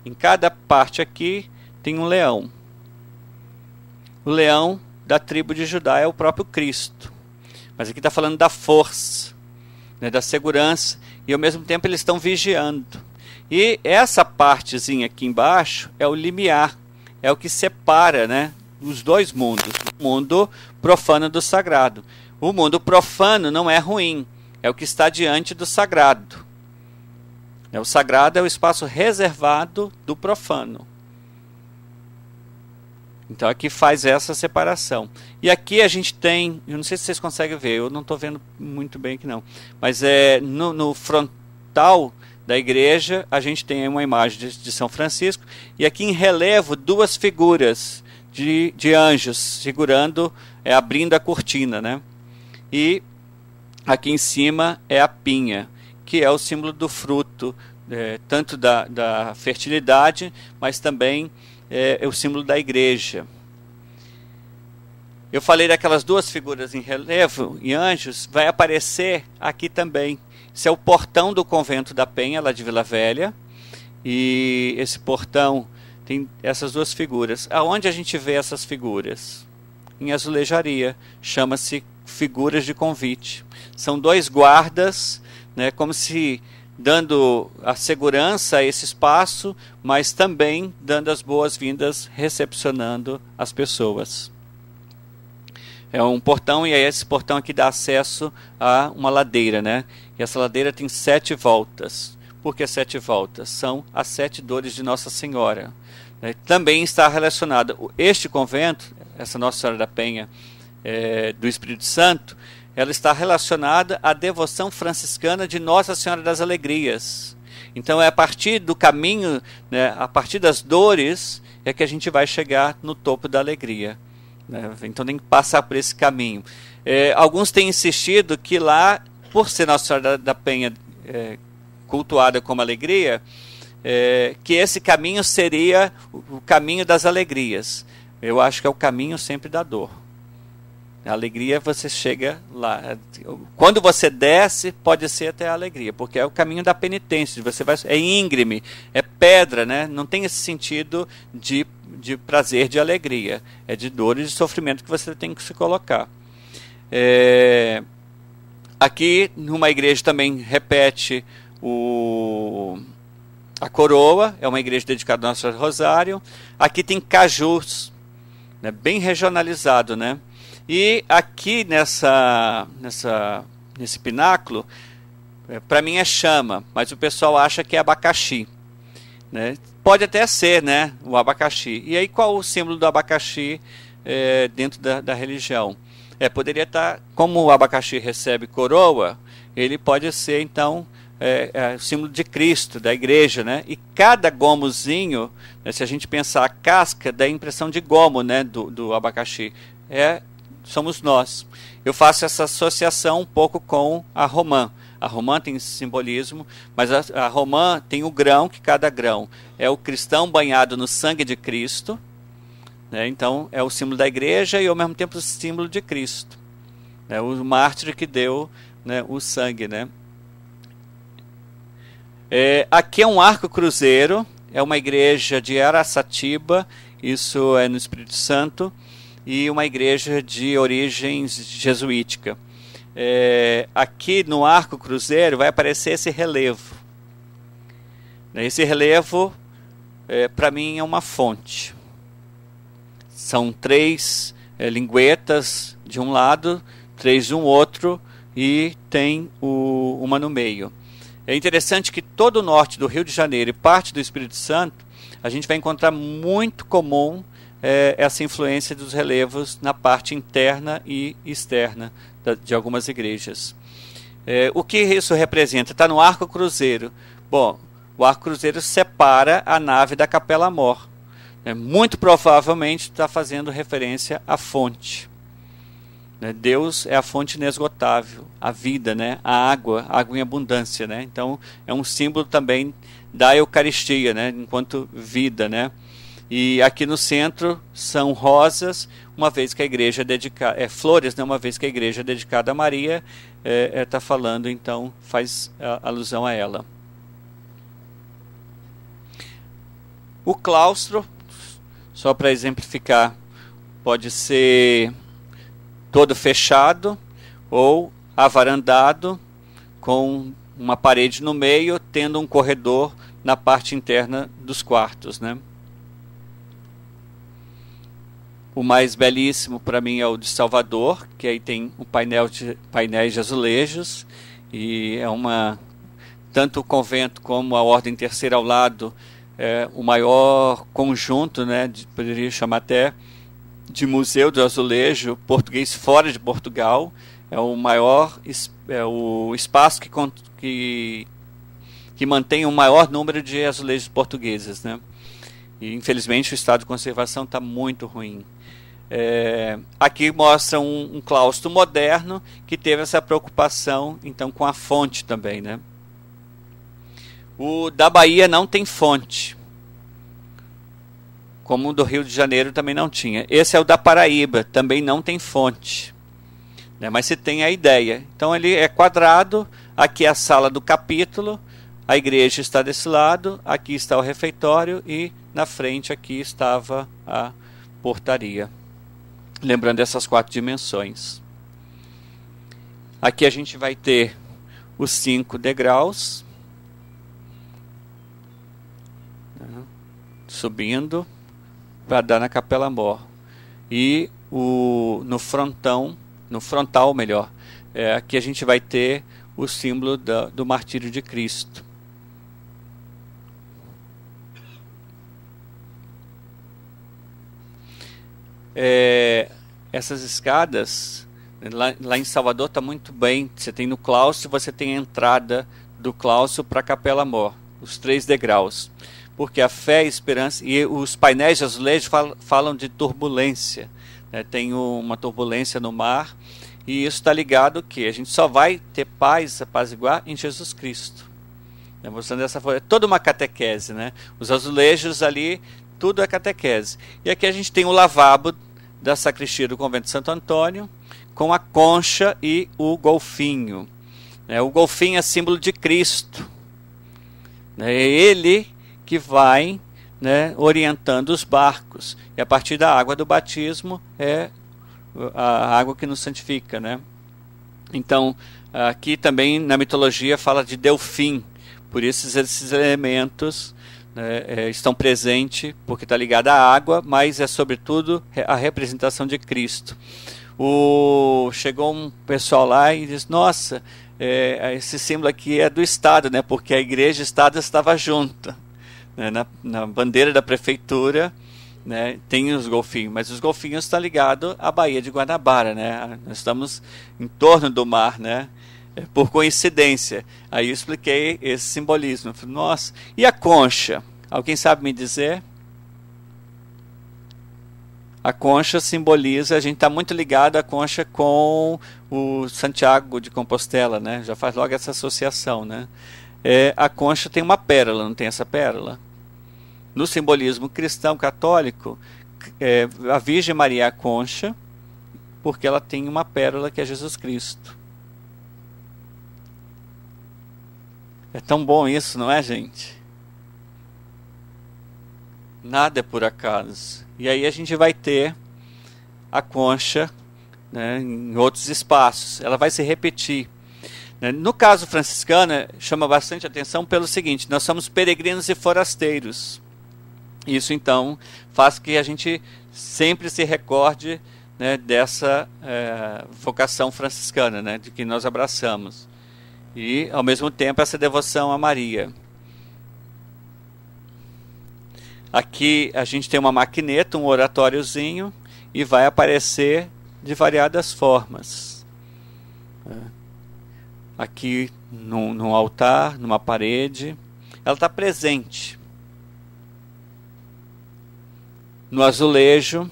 Em cada parte aqui tem um leão. O leão da tribo de Judá é o próprio Cristo. Mas aqui está falando da força, né, da segurança. E ao mesmo tempo eles estão vigiando. E essa partezinha aqui embaixo é o limiar. É o que separa, né, os 2 mundos. O mundo profano do sagrado. O mundo profano não é ruim, é o que está diante do sagrado. O sagrado é o espaço reservado do profano. Então aqui faz essa separação. E aqui a gente tem, eu não sei se vocês conseguem ver, eu não estou vendo muito bem aqui não, mas no frontal da igreja a gente tem uma imagem de São Francisco, e aqui em relevo 2 figuras de anjos segurando, abrindo a cortina, né? E aqui em cima é a pinha, que é o símbolo do fruto, tanto da fertilidade, mas também é o símbolo da igreja. Eu falei daquelas 2 figuras em relevo e anjos, vai aparecer aqui também. Esse é o portão do convento da Penha, lá de Vila Velha. E esse portão tem essas 2 figuras. Aonde a gente vê essas figuras? Em azulejaria. Chama-se figuras de convite. São 2 guardas, né, como se dando a segurança a esse espaço, mas também dando as boas-vindas, recepcionando as pessoas. É um portão, e aí esse portão aqui dá acesso a uma ladeira, né? E essa ladeira tem 7 voltas. Por que 7 voltas? São as 7 dores de Nossa Senhora. Também está relacionada, este convento, essa Nossa Senhora da Penha, do Espírito Santo, ela está relacionada à devoção franciscana de Nossa Senhora das Alegrias. Então é a partir do caminho, né, a partir das dores, é que a gente vai chegar no topo da alegria. Né? Então tem que passar por esse caminho. Alguns têm insistido que lá, por ser Nossa Senhora da Penha cultuada como alegria, que esse caminho seria o caminho das alegrias. Eu acho que é o caminho sempre da dor. A alegria, você chega lá. Quando você desce, pode ser até a alegria, porque é o caminho da penitência. É íngreme, é pedra, né? Não tem esse sentido de prazer, de alegria. É de dor e de sofrimento que você tem que se colocar. Aqui, numa igreja também repete a coroa, é uma igreja dedicada ao Nosso Rosário. Aqui tem cajus, né? Bem regionalizado, né? E aqui nesse pináculo, para mim é chama, mas o pessoal acha que é abacaxi. Né? Pode até ser, né, o abacaxi. E aí qual o símbolo do abacaxi dentro da religião? Poderia estar, como o abacaxi recebe coroa, ele pode ser então o símbolo de Cristo, da igreja, né? E cada gomozinho, né, se a gente pensar a casca, dá a impressão de gomo, né, do abacaxi. Somos nós. Eu faço essa associação um pouco com a romã. A romã tem esse simbolismo, mas a romã tem o grão, que cada grão é o cristão banhado no sangue de Cristo, né? Então é o símbolo da igreja e ao mesmo tempo o símbolo de Cristo, né? O mártir que deu, né, o sangue, né? Aqui é um arco cruzeiro, é uma igreja de Araçatiba, isso é no Espírito Santo, e uma igreja de origem jesuítica. Aqui no arco cruzeiro vai aparecer esse relevo. Esse relevo, para mim, é uma fonte. São 3 linguetas de um lado, 3 de um outro, e tem uma no meio. É interessante que todo o norte do Rio de Janeiro e parte do Espírito Santo, a gente vai encontrar muito comum essa influência dos relevos na parte interna e externa de algumas igrejas. O que isso representa? Está no arco cruzeiro. Bom, o arco cruzeiro separa a nave da Capela Mor. Muito provavelmente está fazendo referência à fonte. Deus é a fonte inesgotável, a vida, né? A água em abundância, né? Então é um símbolo também da Eucaristia, né? Enquanto vida, né? E aqui no centro são rosas, uma vez que a igreja é dedicada, flores, né? Uma vez que a igreja é dedicada a Maria, está falando, então faz alusão a ela. O claustro, só para exemplificar, pode ser todo fechado ou avarandado, com uma parede no meio, tendo um corredor na parte interna dos quartos, né? O mais belíssimo para mim é o de Salvador, que aí tem um painéis de azulejos, e tanto o convento como a Ordem Terceira ao lado, o maior conjunto, né, poderia chamar até de museu do azulejo português fora de Portugal. É o maior, o espaço que mantém o maior número de azulejos portugueses, né? E infelizmente o estado de conservação está muito ruim. Aqui mostra um claustro moderno que teve essa preocupação então com a fonte também, né? O da Bahia não tem fonte, como o do Rio de Janeiro também não tinha. Esse é o da Paraíba, também não tem fonte, né? Mas se tem a ideia. Então ele é quadrado, aqui é a sala do capítulo, a igreja está desse lado, aqui está o refeitório e na frente aqui estava a portaria. Lembrando essas 4 dimensões. Aqui a gente vai ter os 5 degraus, subindo para dar na Capela Mor. E no frontal melhor, aqui a gente vai ter o símbolo do martírio de Cristo. Essas escadas, lá em Salvador está muito bem. Você tem no claustro, você tem a entrada do claustro para a Capela Mor, os 3 degraus. Porque a fé, a esperança e os painéis de azulejo falam de turbulência, né? Tem uma turbulência no mar, e isso está ligado que a gente só vai ter paz, apaziguar em Jesus Cristo, né? Mostrando dessa forma, é toda uma catequese, né? Os azulejos ali, tudo é catequese. E aqui a gente tem o lavabo da sacristia do convento de Santo Antônio, com a concha e o golfinho, né? O golfinho é símbolo de Cristo, né? É ele que vai, né, orientando os barcos, e a partir da água do batismo é a água que nos santifica, né? Então aqui também na mitologia fala de Delfim, por isso esses elementos, né, estão presentes, porque está ligado à água, mas é sobretudo a representação de Cristo. Chegou um pessoal lá e disse: nossa, esse símbolo aqui é do Estado, né, porque a igreja e o Estado estava junto. Na bandeira da prefeitura, né, tem os golfinhos, mas os golfinhos estão ligados à Baía de Guanabara, né? Nós estamos em torno do mar, né? por coincidência. Aí eu expliquei esse simbolismo. Eu falei, nossa, e a concha? Alguém sabe me dizer? A concha simboliza, a gente está muito ligado à concha com o Santiago de Compostela, né? Já faz logo essa associação, né? A concha tem uma pérola, não tem essa pérola? No simbolismo cristão católico, a Virgem Maria é a concha, porque ela tem uma pérola que é Jesus Cristo. É tão bom isso, não é, gente? Nada é por acaso. E aí a gente vai ter a concha, né, em outros espaços. Ela vai se repetir. No caso franciscano, chama bastante atenção pelo seguinte: nós somos peregrinos e forasteiros. Isso, então, faz que a gente sempre se recorde, né, dessa vocação franciscana, né, de que nós abraçamos. E, ao mesmo tempo, essa devoção a Maria. Aqui a gente tem uma maquineta, um oratóriozinho, e vai aparecer de variadas formas. Aqui num altar, numa parede, ela está presente. No azulejo.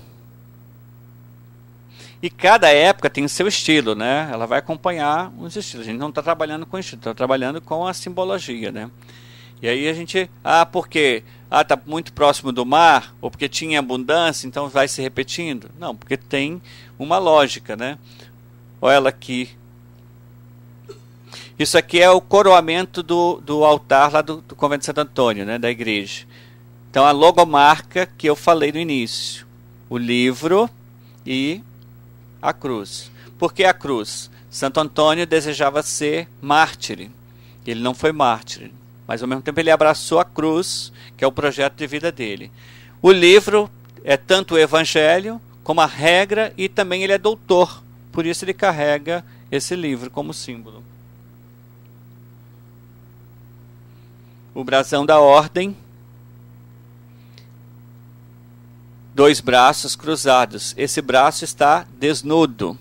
E cada época tem o seu estilo, né? Ela vai acompanhar os estilos. A gente não está trabalhando com estilo, está trabalhando com a simbologia, né? E aí a gente... por quê? Está muito próximo do mar, ou porque tinha abundância, então vai se repetindo? Não, porque tem uma lógica, né? Olha ela aqui. Isso aqui é o coroamento do altar lá do Convento de Santo Antônio, né? Da igreja. Então a logomarca que eu falei no início. O livro e a cruz. Por que a cruz? Santo Antônio desejava ser mártir. Ele não foi mártir, mas ao mesmo tempo ele abraçou a cruz, que é o projeto de vida dele. O livro é tanto o evangelho como a regra, e também ele é doutor. Por isso ele carrega esse livro como símbolo. O brasão da ordem. 2 braços cruzados. Esse braço está desnudo.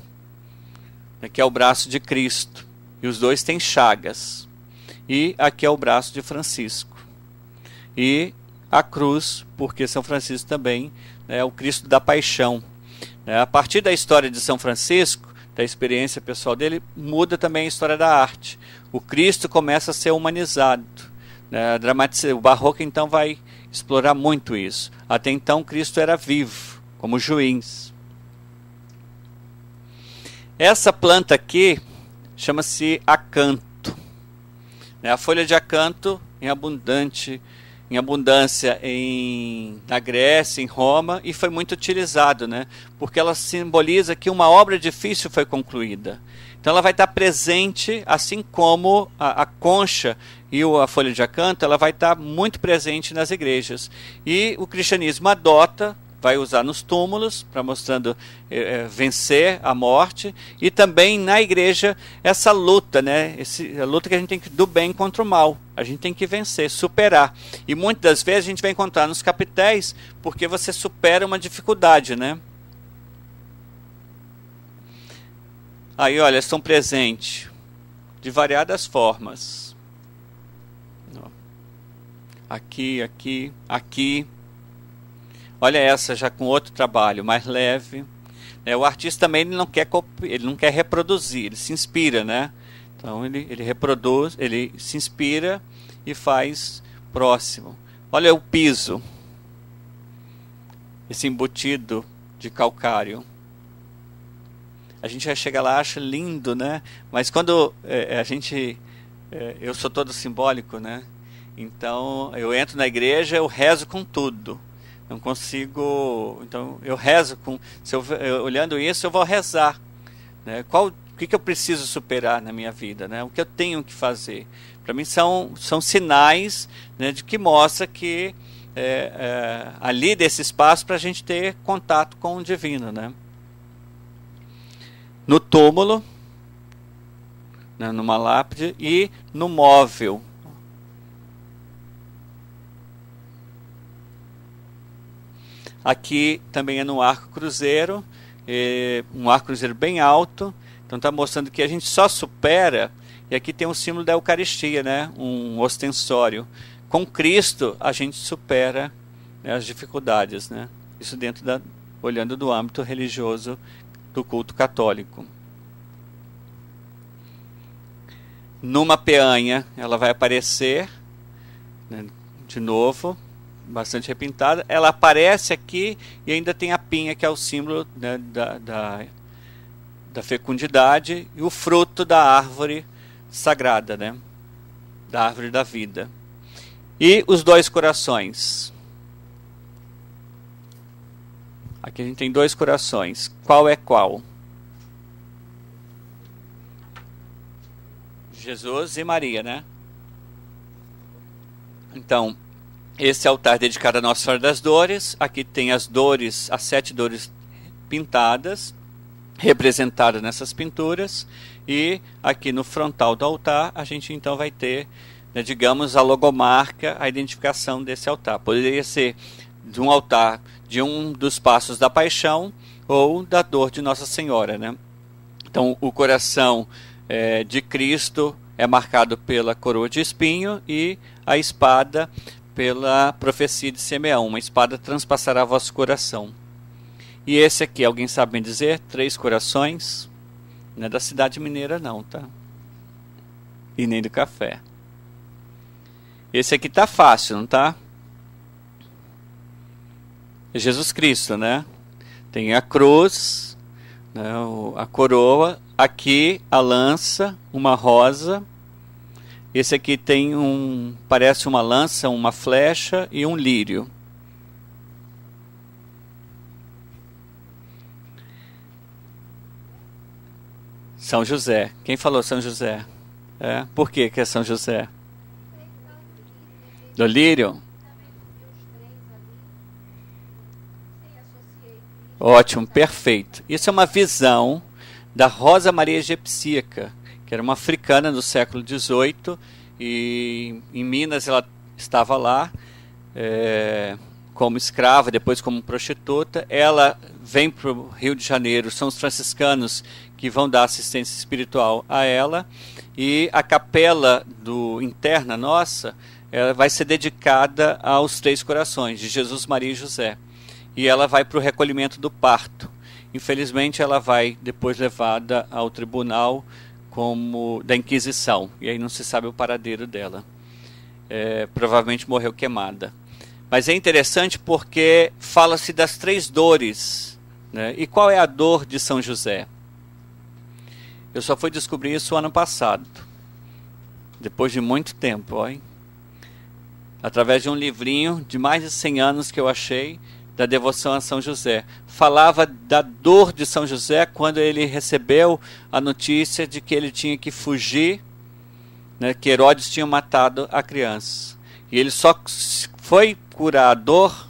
Aqui é o braço de Cristo. E os dois têm chagas. E aqui é o braço de Francisco. E a cruz, porque São Francisco também é o Cristo da Paixão. A partir da história de São Francisco, da experiência pessoal dele, muda também a história da arte. O Cristo começa a ser humanizado. O Barroco, então, vai explorar muito isso. Até então, Cristo era vivo, como juiz. Essa planta aqui chama-se acanto. A folha de acanto em abundância na Grécia, em Roma, e foi muito utilizado, né? Porque ela simboliza que uma obra difícil foi concluída. Então ela vai estar presente, assim como a concha e a folha de acanto, ela vai estar muito presente nas igrejas. E o cristianismo adota, vai usar nos túmulos, para mostrando vencer a morte, e também na igreja essa luta, né? A luta que a gente tem que do bem contra o mal. A gente tem que vencer, superar. E muitas das vezes a gente vai encontrar nos capitéis, porque você supera uma dificuldade, né? Aí, olha, estão presentes de variadas formas. Aqui, aqui, aqui. Olha essa já com outro trabalho, mais leve. O artista também ele não quer reproduzir, ele se inspira, né? Então ele reproduz, ele se inspira e faz próximo. Olha o piso. Esse embutido de calcário. A gente vai chegar lá, acha lindo, né? Mas quando eu sou todo simbólico, né? Então eu entro na igreja, eu rezo com tudo. Não consigo. Então eu rezo com. Olhando isso, eu vou rezar. Né? O que eu preciso superar na minha vida? Né? O que eu tenho que fazer? Para mim são sinais, né, de que mostra que ali desse espaço para a gente ter contato com o divino, né? No túmulo, né, numa lápide, e no móvel. Aqui também é no arco cruzeiro, um arco cruzeiro bem alto. Então está mostrando que a gente só supera E aqui tem o símbolo da Eucaristia, né? Um ostensório. Com Cristo a gente supera, né, as dificuldades, né? Isso olhando do âmbito religioso do culto católico. Numa peanha ela vai aparecer, né, de novo, bastante repintada. Ela aparece aqui e ainda tem a pinha, que é o símbolo, né, da fecundidade, e o fruto da árvore sagrada, né, da árvore da vida. E os dois corações. Aqui a gente tem dois corações. Qual é qual? Jesus e Maria, né? Então, esse altar dedicado a Nossa Senhora das Dores. Aqui tem as dores, as 7 dores pintadas, representadas nessas pinturas. E aqui no frontal do altar a gente então vai ter, né, digamos, a logomarca, a identificação desse altar. Poderia ser de um altar de um dos passos da paixão ou da dor de Nossa Senhora, né? Então o coração de Cristo é marcado pela coroa de espinho e a espada pela profecia de Simeão. Uma espada transpassará vosso coração. E esse aqui, alguém sabe me dizer? 3 corações. Não é da cidade mineira não, tá? E nem do café. Esse aqui tá fácil, não tá? É Jesus Cristo, né? Tem a cruz, né, a coroa. Aqui a lança, uma rosa. Esse aqui tem parece uma lança, uma flecha e um lírio. São José. Quem falou São José? Por que é São José? Do lírio? Ótimo, perfeito. Isso é uma visão da Rosa Maria Egipsíaca, que era uma africana do século XVIII, e em Minas ela estava lá como escrava, depois como prostituta. Ela vem para o Rio de Janeiro, são os franciscanos que vão dar assistência espiritual a ela, e a capela interna nossa, ela vai ser dedicada aos 3 corações, de Jesus, Maria e José. E ela vai para o recolhimento do parto. Infelizmente ela vai depois levada ao tribunal da Inquisição, e aí não se sabe o paradeiro dela. Provavelmente morreu queimada. Mas é interessante porque fala-se das 3 dores, né? E qual é a dor de São José? Eu só fui descobrir isso ano passado, depois de muito tempo, ó, hein? Através de um livrinho de mais de 100 anos que eu achei, da devoção a São José. Falava da dor de São José quando ele recebeu a notícia de que ele tinha que fugir, né, que Herodes tinha matado a criança. E ele só foi curar a dor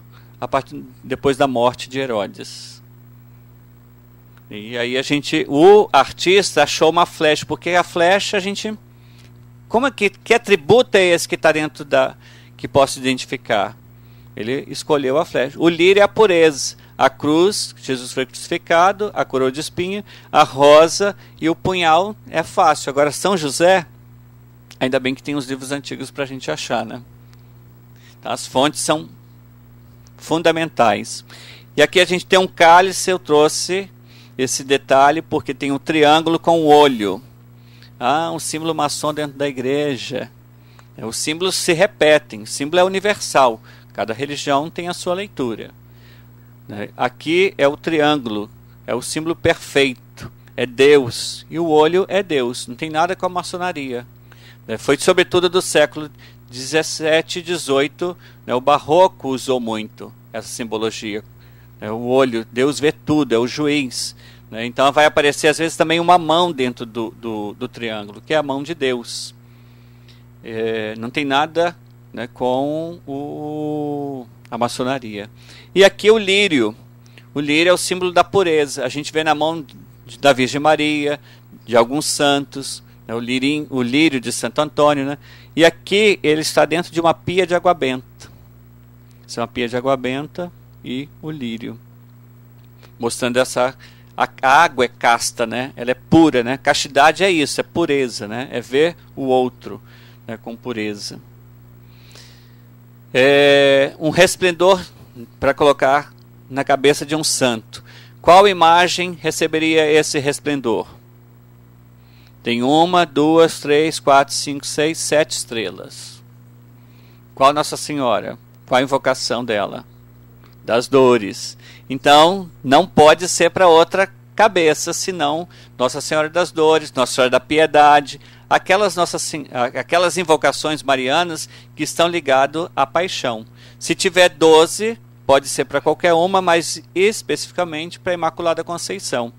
depois da morte de Herodes. E aí o artista achou uma flecha, porque a flecha que atributo é esse que está dentro que posso identificar? Ele escolheu a flecha. O lírio é a pureza, a cruz, Jesus foi crucificado, a coroa de espinho, a rosa e o punhal é fácil. Agora São José, ainda bem que tem os livros antigos para a gente achar, né? Então, as fontes são fundamentais. E aqui a gente tem um cálice, eu trouxe esse detalhe porque tem um triângulo com o olho. Um símbolo maçom dentro da igreja. Os símbolos se repetem, o símbolo é universal. Cada religião tem a sua leitura. Aqui é o triângulo, é o símbolo perfeito, é Deus. E o olho é Deus, não tem nada com a maçonaria. Foi sobretudo do século XVII e XVIII, o Barroco usou muito essa simbologia. O olho, Deus vê tudo, é o juiz. Então vai aparecer às vezes também uma mão dentro do triângulo, que é a mão de Deus. Não tem nada, né, com a maçonaria. E aqui o lírio. O lírio é o símbolo da pureza. A gente vê na mão da Virgem Maria, de alguns santos, né, o lírio de Santo Antônio. Né? E aqui ele está dentro de uma pia de água benta. Isso é uma pia de água benta e o lírio. Mostrando essa A água é casta, né? Ela é pura, né? Castidade é isso, é pureza, né? É ver o outro, né, com pureza. É um resplendor para colocar na cabeça de um santo. Qual imagem receberia esse resplendor? Tem 1, 2, 3, 4, 5, 6, 7 estrelas. Qual Nossa Senhora? Qual a invocação dela? Das dores. Então, não pode ser para outra cabeça, senão Nossa Senhora das Dores, Nossa Senhora da Piedade, aquelas invocações marianas que estão ligadas à paixão. Se tiver 12, pode ser para qualquer uma, mas especificamente para a Imaculada Conceição.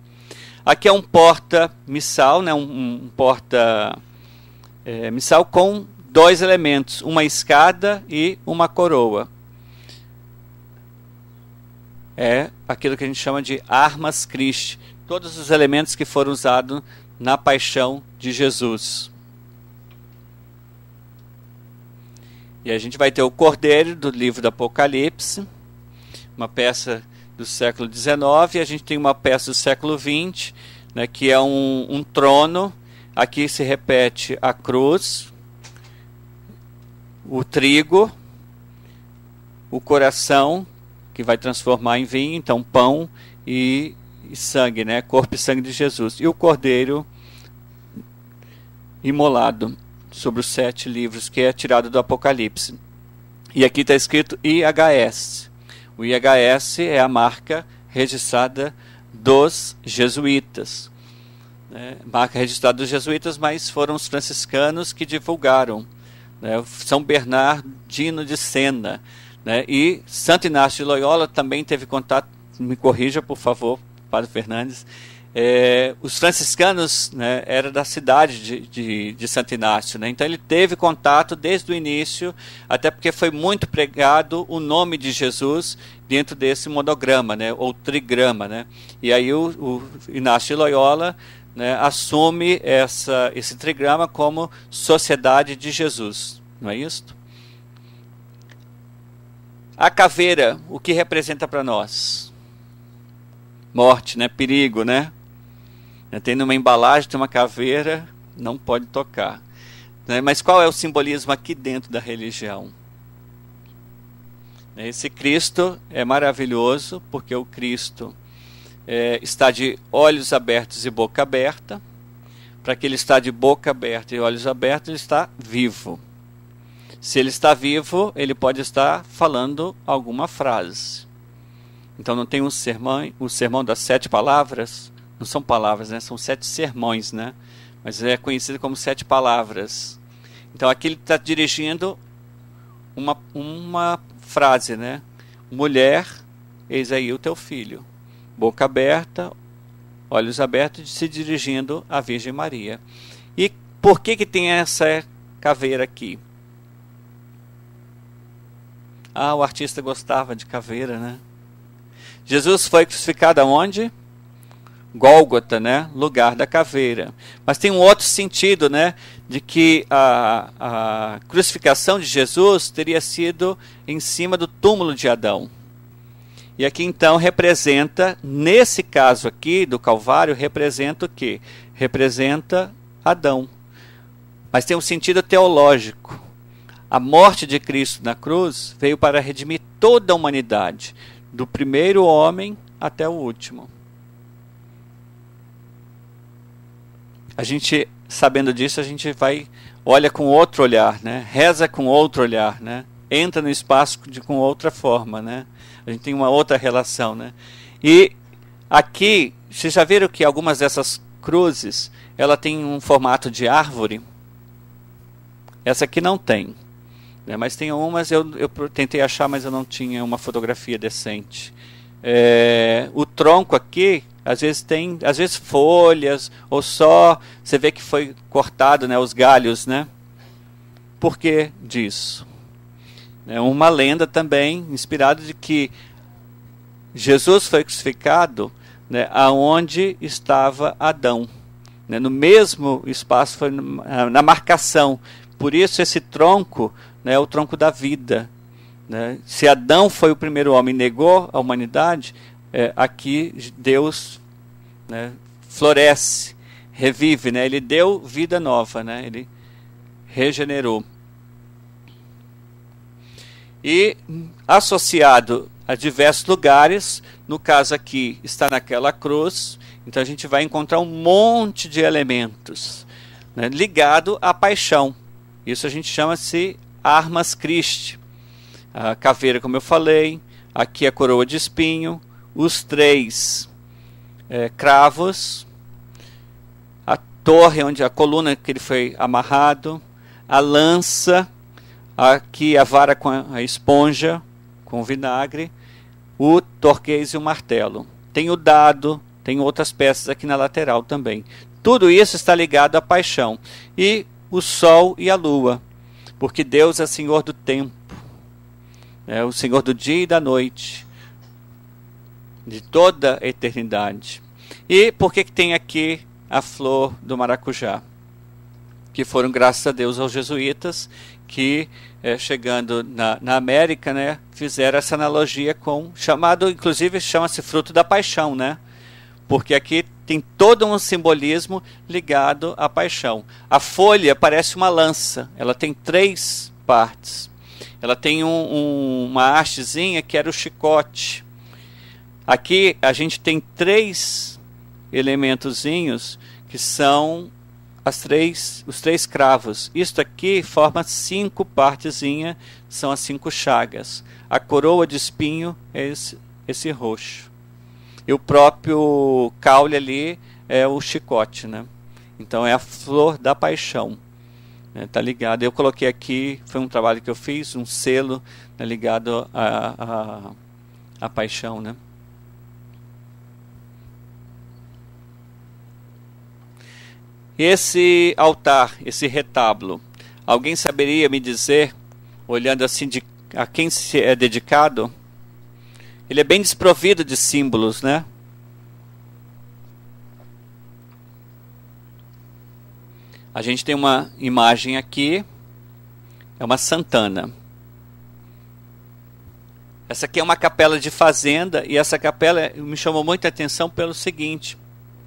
Aqui é um porta-missal, né? um porta-missal com 2 elementos, uma escada e uma coroa. É aquilo que a gente chama de armas Christi, todos os elementos que foram usados na paixão de Jesus. E a gente vai ter o Cordeiro do livro do Apocalipse, uma peça do século XIX, e a gente tem uma peça do século XX, né, que é um trono. Aqui se repete a cruz, o trigo, o coração, que vai transformar em vinho, então pão e sangue, né? Corpo e sangue de Jesus. E o cordeiro imolado sobre os 7 livros, que é tirado do Apocalipse. E aqui está escrito IHS. O IHS é a marca registrada dos jesuítas. Né? Marca registrada dos jesuítas, mas foram os franciscanos que divulgaram. Né? São Bernardino de Sena. Né? E Santo Inácio de Loyola também teve contato, me corrija por favor, Padre Fernandes, os franciscanos, né, eram da cidade de Santo Inácio, né? Então ele teve contato desde o início, até porque foi muito pregado o nome de Jesus dentro desse monograma, né, ou trigrama, né? E aí o Inácio de Loyola, né, assume esse trigrama como Sociedade de Jesus, não é isso? A caveira, o que representa para nós? Morte, né? Perigo, né? Tem numa embalagem, tem uma caveira, não pode tocar. Né? Mas qual é o simbolismo aqui dentro da religião? Esse Cristo é maravilhoso, porque o Cristo está de olhos abertos e boca aberta. Para que ele está de boca aberta e olhos abertos, ele está vivo. Se ele está vivo, ele pode estar falando alguma frase. Então não tem o sermão das 7 palavras? Não são palavras, né? São 7 sermões, né? Mas é conhecido como 7 palavras. Então aqui ele está dirigindo uma frase, né? Mulher, eis aí o teu filho. Boca aberta, olhos abertos, se dirigindo à Virgem Maria. E por que tem essa caveira aqui? Ah, o artista gostava de caveira, né? Jesus foi crucificado aonde? Gólgota, né? Lugar da caveira. Mas tem um outro sentido, né? De que a crucificação de Jesus teria sido em cima do túmulo de Adão. E aqui então representa, nesse caso aqui do Calvário, representa o quê? Representa Adão. Mas tem um sentido teológico. A morte de Cristo na cruz veio para redimir toda a humanidade, do primeiro homem até o último. A gente, sabendo disso, a gente olha com outro olhar, né? Reza com outro olhar, né? Entra no espaço com outra forma, né? A gente tem uma outra relação, né? E aqui, vocês já viram que algumas dessas cruzes, ela tem um formato de árvore? Essa aqui não tem. Mas tem umas, eu tentei achar, mas eu não tinha uma fotografia decente. O tronco aqui, às vezes folhas, ou só, você vê que foi cortado, né, os galhos, né? Por que disso? É uma lenda também, inspirada de que Jesus foi crucificado, né, aonde estava Adão. Né, no mesmo espaço, foi na marcação. Por isso esse tronco, né, é o tronco da vida. Né? Se Adão foi o primeiro homem e negou a humanidade, aqui Deus né, floresce, revive, né, ele deu vida nova, né, ele regenerou. E associado a diversos lugares, no caso aqui está naquela cruz, então a gente vai encontrar um monte de elementos, né, ligado à paixão. Isso a gente chama-se armas Christi. A caveira, como eu falei, aqui a coroa de espinho, os 3 cravos, a torre, onde a coluna que ele foi amarrado, a lança, aqui a vara com a esponja, com o vinagre, o torquês e o martelo. Tem o dado, tem outras peças aqui na lateral também. Tudo isso está ligado à paixão. E o sol e a lua, porque Deus é Senhor do tempo, é o Senhor do dia e da noite, de toda a eternidade. E por que tem aqui a flor do maracujá? Que foram, graças a Deus, aos jesuítas, que chegando na América, né, fizeram essa analogia com, chamado, inclusive, chama-se fruto da paixão, né? Porque aqui tem todo um simbolismo ligado à paixão. A folha parece uma lança, ela tem 3 partes. Ela tem uma hastezinha que era o chicote. Aqui a gente tem 3 elementozinhos que são os 3 cravos. Isto aqui forma 5 partezinhas, são as 5 chagas. A coroa de espinho é esse roxo. E o próprio caule ali é o chicote, né? Então é a flor da paixão. Tá ligado? Eu coloquei aqui, foi um trabalho que eu fiz, um selo, né, ligado à paixão, né? Esse altar, esse retábulo, alguém saberia me dizer, olhando assim, a quem se é dedicado? Ele é bem desprovido de símbolos, né? A gente tem uma imagem aqui, é uma Santana. Essa aqui é uma capela de fazenda, e essa capela me chamou muita atenção pelo seguinte: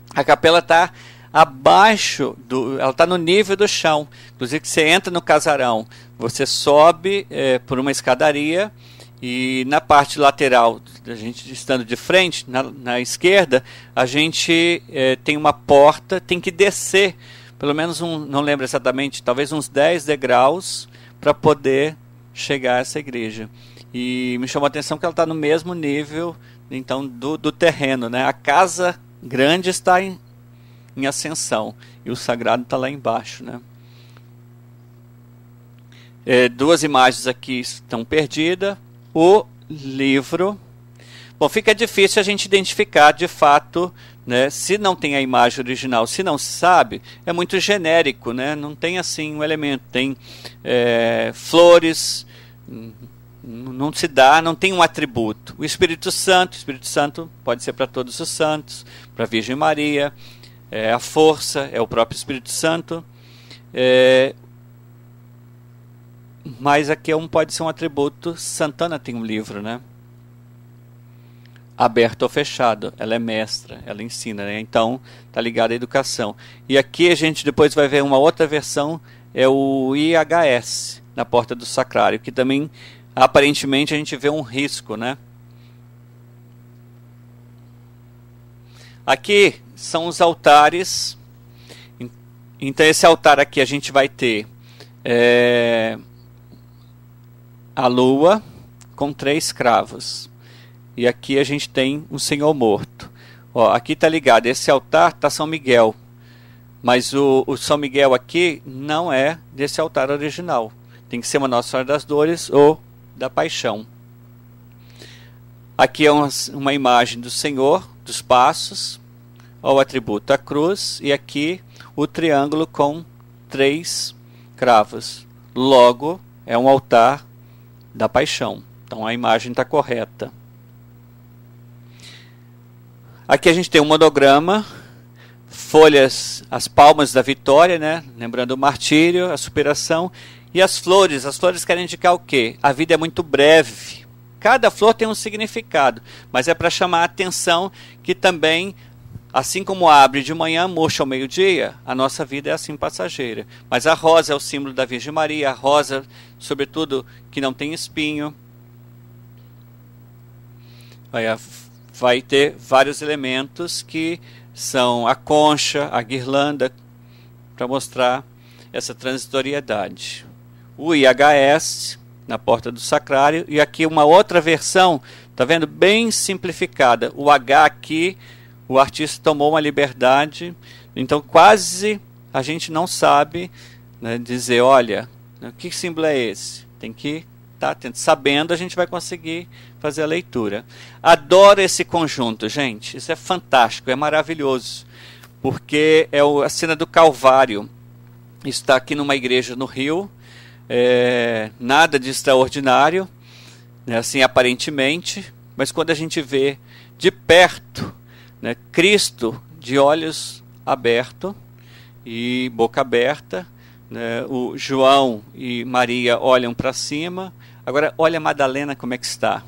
a capela está abaixo ela está no nível do chão. Inclusive, que você entra no casarão, você sobe por uma escadaria, e na parte lateral, a gente estando de frente, na esquerda, a gente tem uma porta, tem que descer pelo menos não lembro exatamente, talvez uns 10 degraus para poder chegar a essa igreja. E me chamou a atenção que ela está no mesmo nível, então, do terreno, né? A casa grande está em ascensão e o sagrado está lá embaixo, né? 2 imagens aqui estão perdidas. O livro, bom, fica difícil a gente identificar de fato, né? Se não tem a imagem original, se não se sabe, é muito genérico, né? Não tem assim um elemento, tem flores, não se dá, não tem um atributo. O Espírito Santo pode ser para todos os santos, para a Virgem Maria, a força é o próprio Espírito Santo, mas aqui pode ser um atributo. Santana tem um livro, né? Aberto ou fechado, ela é mestra, ela ensina, né? Então está ligado à educação. E aqui a gente depois vai ver uma outra versão, é o IHS, na porta do sacrário, que também aparentemente a gente vê um risco, né? Aqui são os altares. Então esse altar aqui a gente vai ter a lua com 3 cravos. E aqui a gente tem um Senhor morto. Ó, aqui está ligado, esse altar está São Miguel. Mas o São Miguel aqui não é desse altar original. Tem que ser uma Nossa Senhora das Dores ou da Paixão. Aqui é uma imagem do Senhor, dos Passos, o atributo a cruz, e aqui o triângulo com 3 cravos. Logo, é um altar da Paixão. Então a imagem está correta. Aqui a gente tem um monograma, folhas, as palmas da vitória, né? Lembrando o martírio, a superação, e as flores. As flores querem indicar o quê? A vida é muito breve. Cada flor tem um significado, mas é para chamar a atenção que também Assim como abre de manhã, murcha ao meio-dia, a nossa vida é assim passageira. Mas a rosa é o símbolo da Virgem Maria, a rosa, sobretudo, que não tem espinho. Vai ter vários elementos que são a concha, a guirlanda, para mostrar essa transitoriedade. O IHS na porta do sacrário, e aqui uma outra versão, tá vendo? Bem simplificada. O H aqui, o artista tomou uma liberdade, então quase a gente não sabe, né, dizer, olha, que símbolo é esse? Tem que estar atento. Sabendo, a gente vai conseguir fazer a leitura. Adoro esse conjunto, gente. Isso é fantástico, é maravilhoso, porque é a cena do Calvário. Está aqui numa igreja no Rio, nada de extraordinário, né, assim aparentemente, mas quando a gente vê de perto, né, Cristo de olhos abertos e boca aberta, né, o João e Maria olham para cima. Agora olha a Madalena como é que está.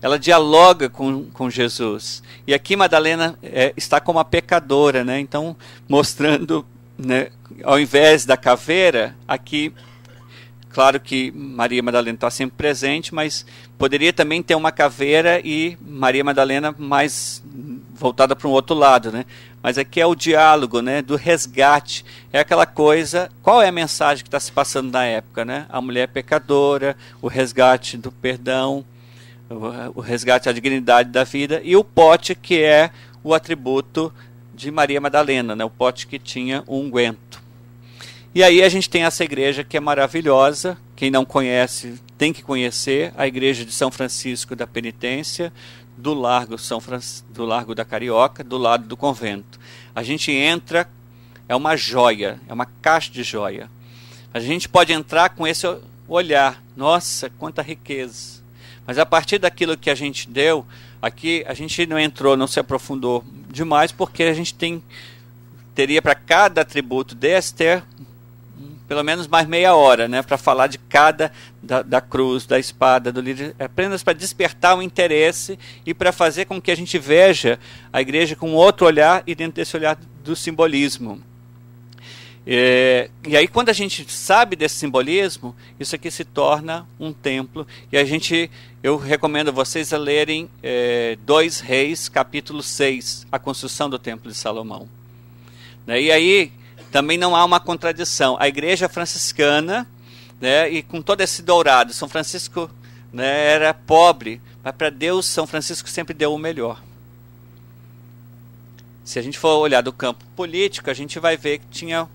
Ela dialoga com Jesus. E aqui Madalena está como uma pecadora, né? Então mostrando, né, ao invés da caveira, aqui, claro que Maria Madalena está sempre presente, mas poderia também ter uma caveira e Maria Madalena mais voltada para um outro lado, né? Mas aqui é o diálogo, né, do resgate. É aquela coisa, qual é a mensagem que está se passando na época, né? A mulher pecadora, o resgate do perdão, o resgate à dignidade da vida, e o pote, que é o atributo de Maria Madalena, né? O pote que tinha um unguento. E aí a gente tem essa igreja que é maravilhosa. Quem não conhece tem que conhecer, a igreja de São Francisco da Penitência, do Largo da Carioca, do lado do convento. A gente entra, é uma joia, é uma caixa de joia. A gente pode entrar com esse olhar, nossa, quanta riqueza. Mas a partir daquilo que a gente deu, aqui a gente não entrou, não se aprofundou demais, porque a gente teria para cada atributo desse ter pelo menos mais meia hora, né, para falar de cada, da cruz, da espada, do lírio, apenas para despertar o interesse e para fazer com que a gente veja a igreja com outro olhar, e dentro desse olhar do simbolismo. E aí, quando a gente sabe desse simbolismo, isso aqui se torna um templo. E eu recomendo vocês a lerem 2 Reis, capítulo 6, a construção do Templo de Salomão. E aí também não há uma contradição. A igreja franciscana, né, e com todo esse dourado, São Francisco, né, era pobre, mas para Deus São Francisco sempre deu o melhor. Se a gente for olhar do campo político, a gente vai ver que tinha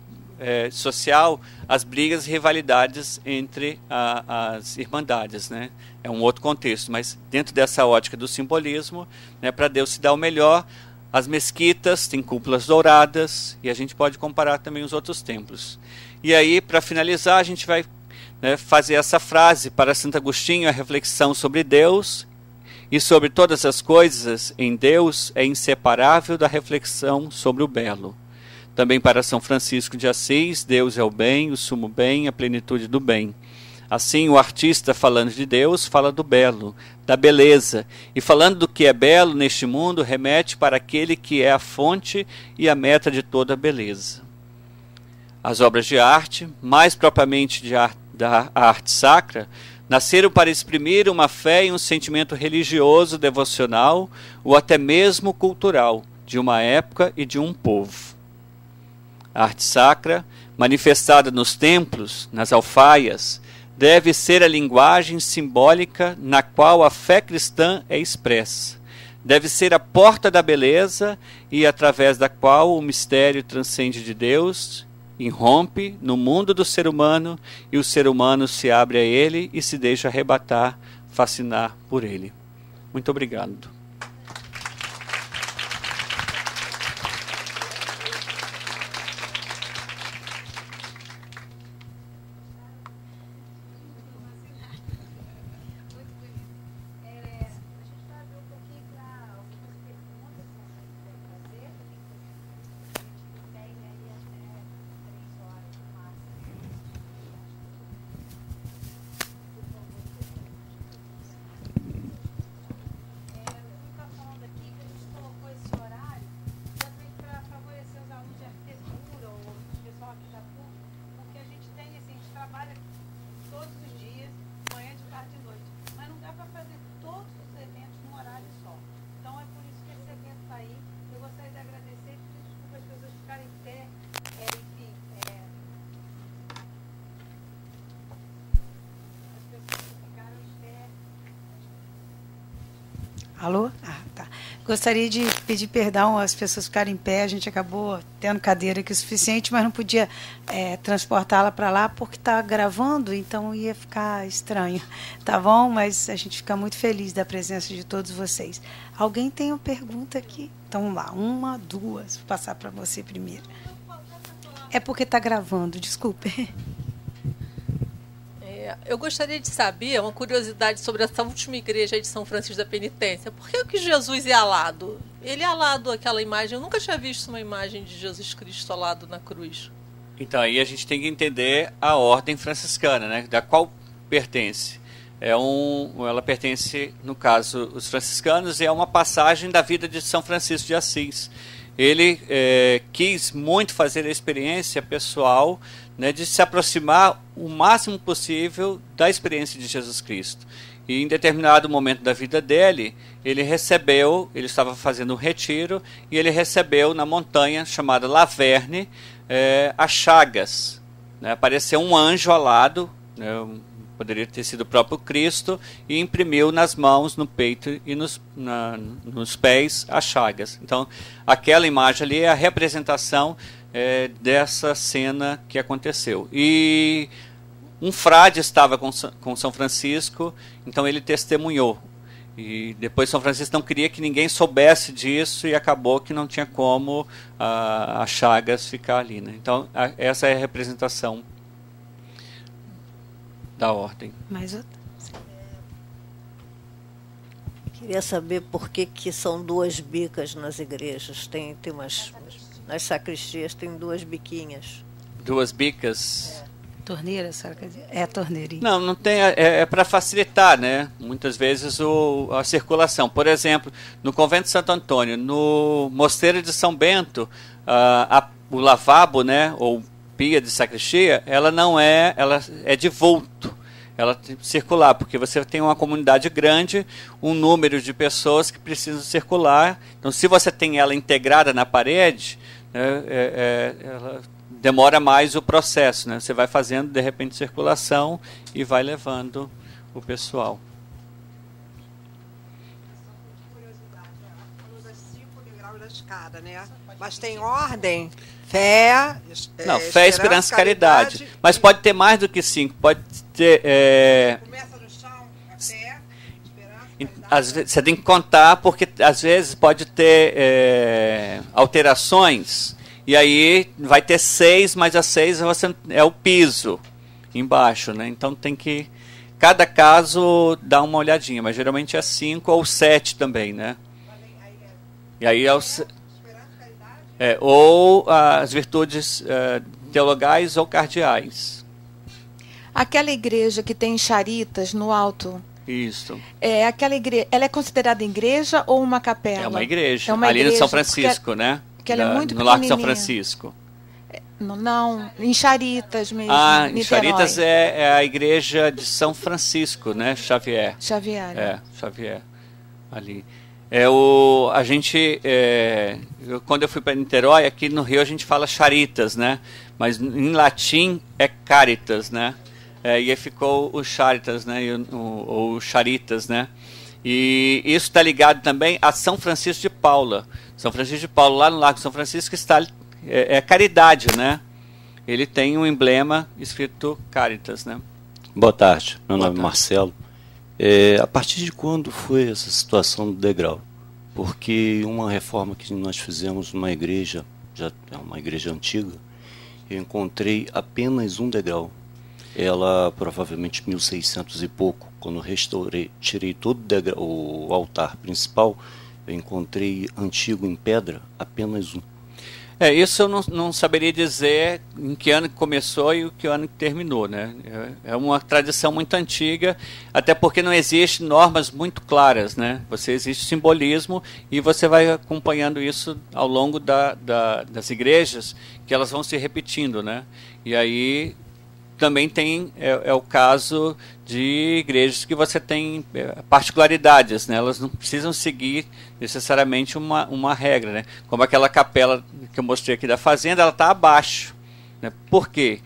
social as brigas e rivalidades entre as irmandades, né? É um outro contexto, mas dentro dessa ótica do simbolismo, né, para Deus se dar o melhor. As mesquitas têm cúpulas douradas, e a gente pode comparar também os outros templos. E aí, para finalizar, a gente vai, né, fazer essa frase para Santo Agostinho: a reflexão sobre Deus e sobre todas as coisas em Deus é inseparável da reflexão sobre o belo. Também para São Francisco de Assis, Deus é o bem, o sumo bem, a plenitude do bem. Assim, o artista, falando de Deus, fala do belo, da beleza. E falando do que é belo neste mundo, remete para aquele que é a fonte e a meta de toda a beleza. As obras de arte, mais propriamente da arte sacra, nasceram para exprimir uma fé e um sentimento religioso, devocional, ou até mesmo cultural, de uma época e de um povo. A arte sacra, manifestada nos templos, nas alfaias, deve ser a linguagem simbólica na qual a fé cristã é expressa. Deve ser a porta da beleza e através da qual o mistério transcende de Deus, irrompe no mundo do ser humano e o ser humano se abre a ele e se deixa arrebatar, fascinar por ele. Muito obrigado. Alô? Ah, tá. Gostaria de pedir perdão às pessoas ficarem em pé. A gente acabou tendo cadeira aqui o suficiente, mas não podia transportá-la para lá porque está gravando, então ia ficar estranho. Tá bom? Mas a gente fica muito feliz da presença de todos vocês. Alguém tem uma pergunta aqui? Então vamos lá. 1, 2. Vou passar para você primeiro. É porque está gravando, desculpe. Eu gostaria de saber, uma curiosidade sobre essa última igreja de São Francisco da Penitência. Por que Jesus é alado? Ele é alado aquela imagem. Eu nunca tinha visto uma imagem de Jesus Cristo alado na cruz. Então aí a gente tem que entender a ordem franciscana, né? Da qual pertence. Ela pertence, no caso, os franciscanos, e é uma passagem da vida de São Francisco de Assis. Ele quis muito fazer a experiência pessoal, né, de se aproximar o máximo possível da experiência de Jesus Cristo. E em determinado momento da vida dele, ele estava fazendo um retiro, e ele recebeu na montanha chamada Laverne as chagas. Né, apareceu um anjo alado, né, poderia ter sido o próprio Cristo, e imprimiu nas mãos, no peito e nos pés as chagas. Então, aquela imagem ali é a representação dessa cena que aconteceu. E um frade estava com São Francisco, então ele testemunhou. E depois São Francisco não queria que ninguém soubesse disso, e acabou que não tinha como as chagas ficar ali. Né? Então, essa é a representação da ordem. Mais outra? Queria saber por que são 2 bicas nas igrejas. Tem nas sacristias tem 2 biquinhas. 2 bicas? Torneira, sabe? É a torneirinha. Não tem. É para facilitar, né? Muitas vezes a circulação. Por exemplo, no Convento de Santo Antônio, no Mosteiro de São Bento, o lavabo, né? Ou pia de sacristia, ela é de vulto. Ela tem que circular, porque você tem uma comunidade grande, um número de pessoas que precisam circular. Então, se você tem ela integrada na parede, ela demora mais o processo. Né? Você vai fazendo, de repente, circulação e vai levando o pessoal. Falou das 5 degraus da escada, né? Mas tem ordem? Fé, fé, esperança e caridade. Mas pode ter mais do que 5. Pode ter. Começa no chão, a fé, esperança, às vezes, você tem que contar, porque às vezes pode ter alterações. E aí vai ter 6, mas a 6 é o piso embaixo, né? Então tem que. Cada caso dá uma olhadinha, mas geralmente é 5 ou 7 também, né? E aí ou as virtudes teologais ou cardeais. Aquela igreja que tem charitas no alto. Isso. Aquela igreja, ela é considerada igreja ou uma capela? É uma igreja. É uma ali igreja, no São Francisco, né? Que ela é muito no Largo de São Francisco. Não, em Charitas mesmo. Em Charitas é a igreja de São Francisco, né? Xavier. Xavier. Ali. A gente, quando eu fui para Niterói, aqui no Rio a gente fala Charitas, né? Mas em latim é Caritas, né? E aí ficou o Charitas, né? Ou Charitas, né? E isso está ligado também a São Francisco de Paula. São Francisco de Paula, lá no Largo de São Francisco, está caridade, né? Ele tem um emblema escrito Caritas, né? Boa tarde, meu nome é Marcelo. A partir de quando foi essa situação do degrau? Porque uma reforma que nós fizemos numa igreja, já é uma igreja antiga, eu encontrei apenas um degrau. Ela provavelmente 1600 e pouco. Quando restaurei, tirei todo o altar principal, eu encontrei antigo em pedra, apenas um. Isso eu não saberia dizer em que ano que começou e o que ano que terminou, né? É uma tradição muito antiga, até porque não existe normas muito claras, né? Existe simbolismo e você vai acompanhando isso ao longo das igrejas, que elas vão se repetindo, né? E aí também tem o caso de igrejas que você tem particularidades, né? Elas não precisam seguir necessariamente uma regra, né? Como aquela capela que eu mostrei aqui da fazenda, ela está abaixo, né? Por quê?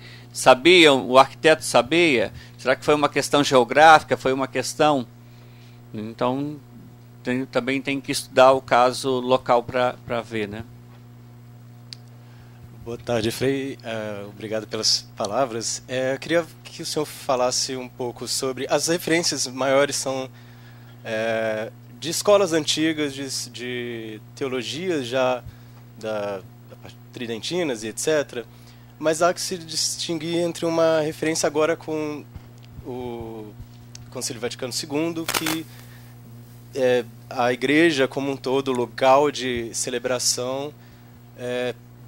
O arquiteto sabia? Será que foi uma questão geográfica? Foi uma questão? Então também tem que estudar o caso local para ver, né? Boa tarde, Frei. Obrigado pelas palavras. Eu queria que o senhor falasse um pouco sobre... As referências maiores são de escolas antigas, de teologias já tridentinas e etc., mas há que se distinguir entre uma referência agora com o Concílio Vaticano II, que a igreja como um todo, local de celebração,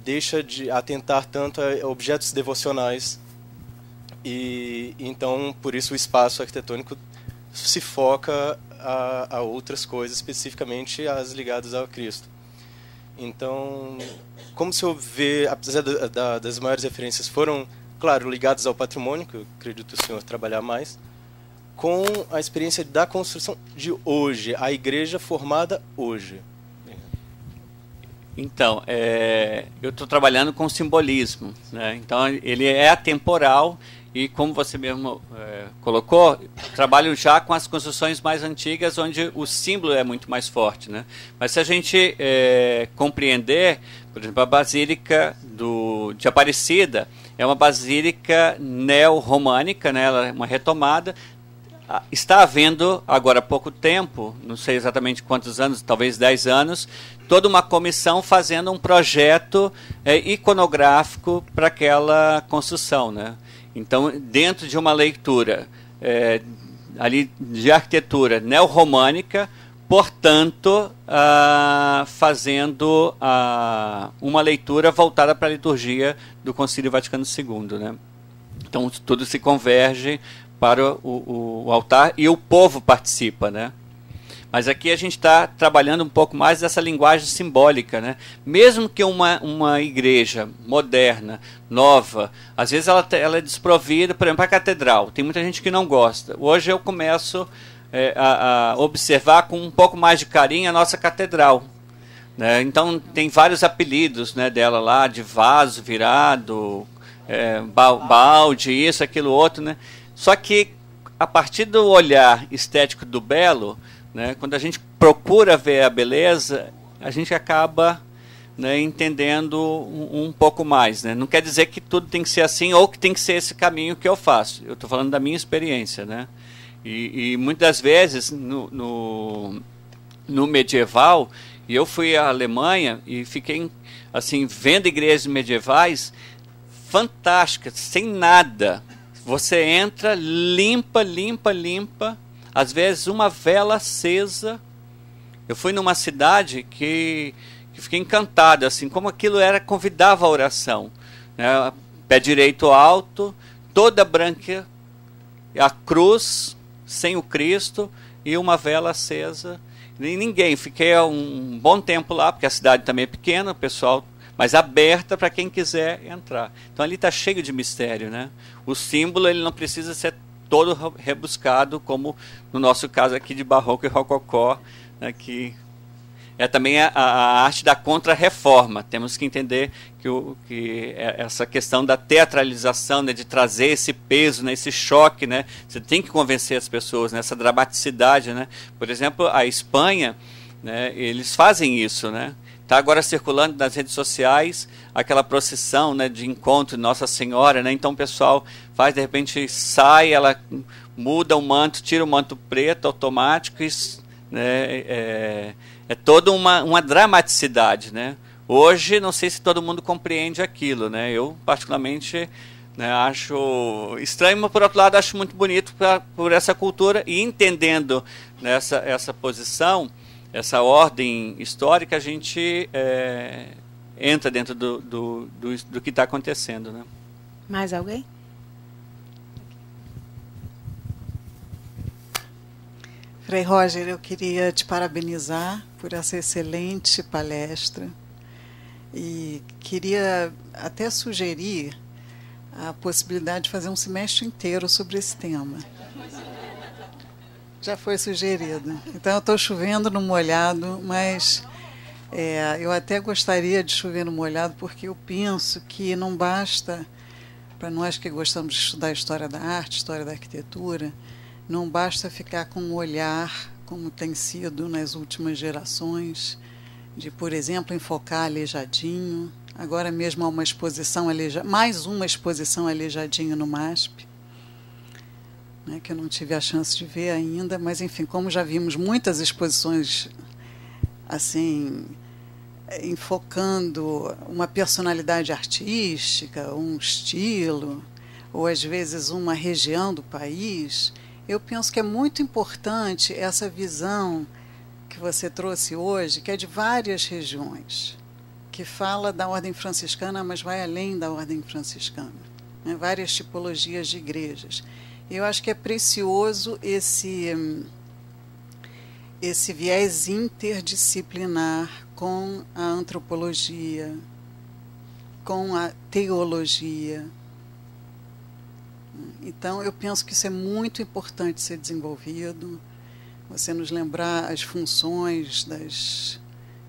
deixa de atentar tanto a objetos devocionais e então por isso o espaço arquitetônico se foca a outras coisas, especificamente as ligadas ao Cristo. Então, como o senhor vê, apesar das maiores referências foram, claro, ligadas ao patrimônio, que eu acredito o senhor trabalhar mais, com a experiência da construção de hoje, a igreja formada hoje? Então, eu estou trabalhando com simbolismo, né? Então ele é atemporal e, como você mesmo colocou, trabalho já com as construções mais antigas, onde o símbolo é muito mais forte, né? Mas se a gente compreender, por exemplo, a Basílica de Aparecida é uma basílica neo-românica, né? Ela é uma retomada. Está havendo, agora há pouco tempo, não sei exatamente quantos anos, talvez 10 anos, toda uma comissão fazendo um projeto iconográfico para aquela construção, né? Então, dentro de uma leitura ali de arquitetura neo-românica, portanto, fazendo uma leitura voltada para a liturgia do Concílio Vaticano II, né? Então, tudo se converge para o altar e o povo participa, né? Mas aqui a gente está trabalhando um pouco mais dessa linguagem simbólica, né? Mesmo que uma igreja moderna, nova, às vezes ela é desprovida, por exemplo, a catedral. Tem muita gente que não gosta. Hoje eu começo a observar com um pouco mais de carinho a nossa catedral, né? Então tem vários apelidos, né, dela lá, de vaso virado, balde, isso, aquilo, outro, né? Só que, a partir do olhar estético do belo, né, quando a gente procura ver a beleza, a gente acaba, né, entendendo um pouco mais, né? Não quer dizer que tudo tem que ser assim ou que tem que ser esse caminho que eu faço. Eu estou falando da minha experiência, né? E muitas vezes, no medieval, e eu fui à Alemanha e fiquei assim, vendo igrejas medievais fantásticas, sem nada. Você entra, limpa, às vezes uma vela acesa. Eu fui numa cidade que fiquei encantado, assim, como aquilo convidava a oração, né? Pé direito alto, toda branca, a cruz, sem o Cristo, e uma vela acesa. E ninguém, fiquei um bom tempo lá, porque a cidade também é pequena, o pessoal... mas aberta para quem quiser entrar. Então ali está cheio de mistério, né? O símbolo ele não precisa ser todo rebuscado, como no nosso caso aqui de barroco e rococó, né, que é também a arte da contra-reforma. Temos que entender que essa questão da teatralização, né, de trazer esse peso, né, esse choque, né? Você tem que convencer as pessoas nessa dramaticidade, né? Por exemplo, a Espanha, né, eles fazem isso, né? Está agora circulando nas redes sociais aquela procissão, né, de encontro de Nossa Senhora, né? Então o pessoal faz, de repente sai, ela muda o manto, tira o manto preto automático, né? É toda uma dramaticidade, né? Hoje não sei se todo mundo compreende aquilo, né? Eu particularmente, né, acho estranho, mas por outro lado acho muito bonito por essa cultura, e entendendo essa posição, essa ordem histórica, a gente entra dentro do que está acontecendo, né? Mais alguém? Frei Roger, eu queria te parabenizar por essa excelente palestra e queria até sugerir a possibilidade de fazer um semestre inteiro sobre esse tema. Já foi sugerido. Então, eu estou chovendo no molhado, mas eu até gostaria de chover no molhado, porque eu penso que não basta, para nós que gostamos de estudar a história da arte, história da arquitetura, não basta ficar com um olhar como tem sido nas últimas gerações, de, por exemplo, enfocar Aleijadinho. Agora mesmo há uma exposição, mais uma exposição Aleijadinho no MASP, né, que eu não tive a chance de ver ainda, mas, enfim, como já vimos muitas exposições assim, enfocando uma personalidade artística, um estilo, ou às vezes uma região do país, eu penso que é muito importante essa visão que você trouxe hoje, que é de várias regiões, que fala da ordem franciscana, mas vai além da ordem franciscana, né? Várias tipologias de igrejas. Eu acho que é precioso esse viés interdisciplinar com a antropologia, com a teologia. Então, eu penso que isso é muito importante ser desenvolvido, você nos lembrar as funções das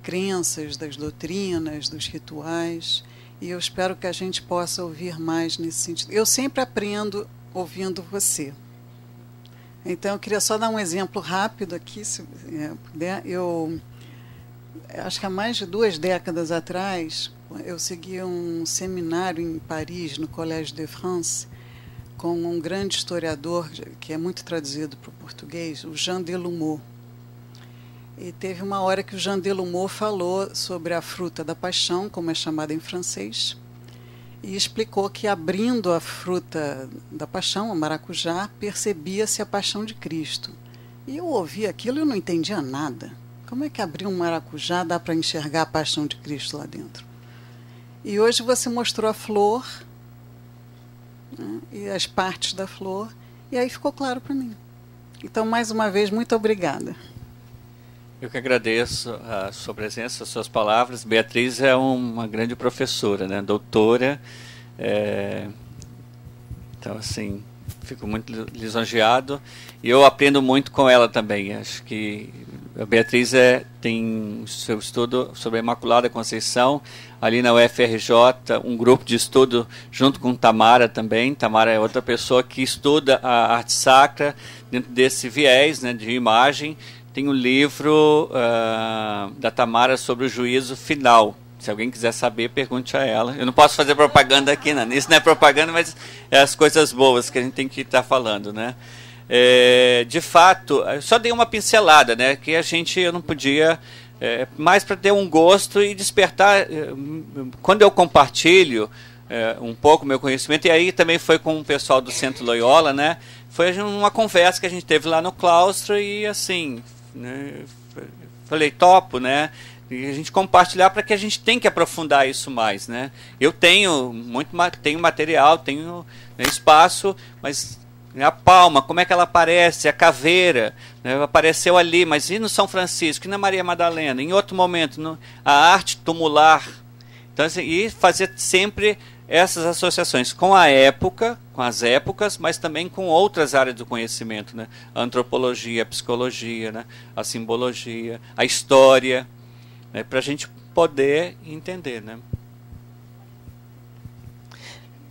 crenças, das doutrinas, dos rituais, e eu espero que a gente possa ouvir mais nesse sentido. Eu sempre aprendo ouvindo você. Então, eu queria só dar um exemplo rápido aqui, se puder. Eu acho que há mais de 2 décadas atrás, eu segui um seminário em Paris, no Collège de France, com um grande historiador, que é muito traduzido para o português, o Jean Delumeau. E teve uma hora que o Jean Delumeau falou sobre a fruta da paixão, como é chamada em francês, e explicou que, abrindo a fruta da paixão, o maracujá, percebia-se a paixão de Cristo. E eu ouvi aquilo e eu não entendia nada. Como é que abrir um maracujá dá para enxergar a paixão de Cristo lá dentro? E hoje você mostrou a flor, né, e as partes da flor, e aí ficou claro para mim. Então, mais uma vez, muito obrigada. Eu que agradeço a sua presença, as suas palavras. Beatriz é uma grande professora, né? Doutora. Então, assim, fico muito lisonjeado. E eu aprendo muito com ela também. Acho que a Beatriz tem seu estudo sobre a Imaculada Conceição, ali na UFRJ, um grupo de estudo junto com Tamara também. Tamara é outra pessoa que estuda a arte sacra dentro desse viés, né, de imagem. Tem um livro da Tamara sobre o juízo final. Se alguém quiser saber, pergunte a ela. Eu não posso fazer propaganda aqui, não. Isso não é propaganda, mas é as coisas boas que a gente tem que estar falando, né? De fato, eu só dei uma pincelada, né? Que eu não podia, mais para ter um gosto e despertar. Quando eu compartilho um pouco meu conhecimento, e aí também foi com o pessoal do Centro Loyola, né? Foi uma conversa que a gente teve lá no claustro e assim, né, falei, topo, né? E a gente compartilhar para que a gente tem que aprofundar isso mais, né? Eu tenho tenho material, tenho, né, espaço, mas a palma, como é que ela aparece, a caveira, né, apareceu ali, mas e no São Francisco, e na Maria Madalena, em outro momento, a arte tumular. Então, assim, e fazer sempre essas associações com a época, com as épocas, mas também com outras áreas do conhecimento, né? A antropologia, a psicologia, né? A simbologia, a história, né? Para a gente poder entender, né?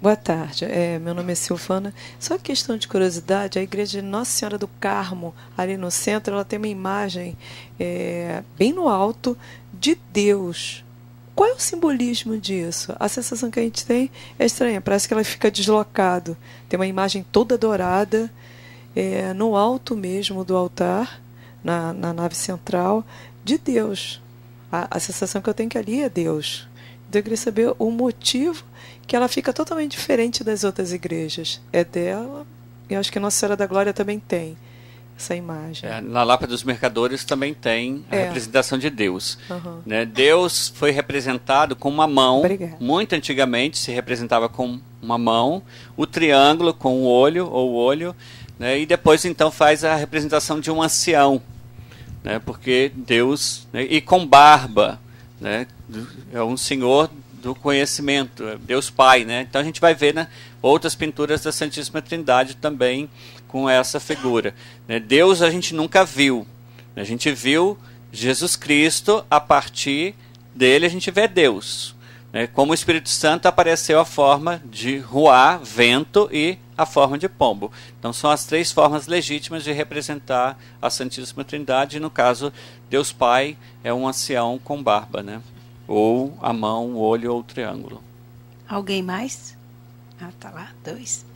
Boa tarde, meu nome é Silvana. Só questão de curiosidade, a igreja de Nossa Senhora do Carmo, ali no centro, ela tem uma imagem bem no alto de Deus. Qual é o simbolismo disso? A sensação que a gente tem é estranha, parece que ela fica deslocado. Tem uma imagem toda dourada, no alto mesmo do altar, na nave central, de Deus. A sensação que eu tenho que ali é Deus. Então eu queria saber o motivo que ela fica totalmente diferente das outras igrejas. É dela, e acho que Nossa Senhora da Glória também tem essa imagem. Na Lapa dos Mercadores também tem a representação de Deus. Uhum. Né? Deus foi representado com uma mão. Obrigada. Muito antigamente se representava com uma mão, o triângulo com o olho, né? E depois então faz a representação de um ancião, né? Porque Deus, né? E com barba, né? É um senhor do conhecimento, Deus Pai, né? Então a gente vai ver, né, outras pinturas da Santíssima Trindade também com essa figura. Deus a gente nunca viu. A gente viu Jesus Cristo, a partir dele a gente vê Deus. né, como o Espírito Santo apareceu a forma de ruá, vento e a forma de pombo. Então são as 3 formas legítimas de representar a Santíssima Trindade. E no caso, Deus Pai é um ancião com barba, né? Ou a mão, o olho ou o triângulo. Alguém mais? Ah, tá lá, 2.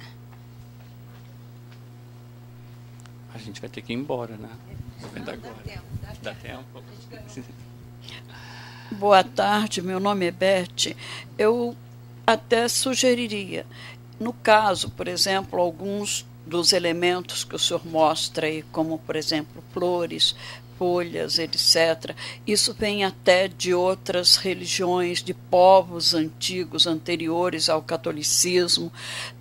A gente vai ter que ir embora, né? Tô vendo agora. Dá tempo. Boa tarde, meu nome é Beth. Eu até sugeriria, no caso, por exemplo, alguns dos elementos que o senhor mostra aí, como, por exemplo, flores, folhas, etc. Isso vem até de outras religiões, de povos antigos, anteriores ao catolicismo,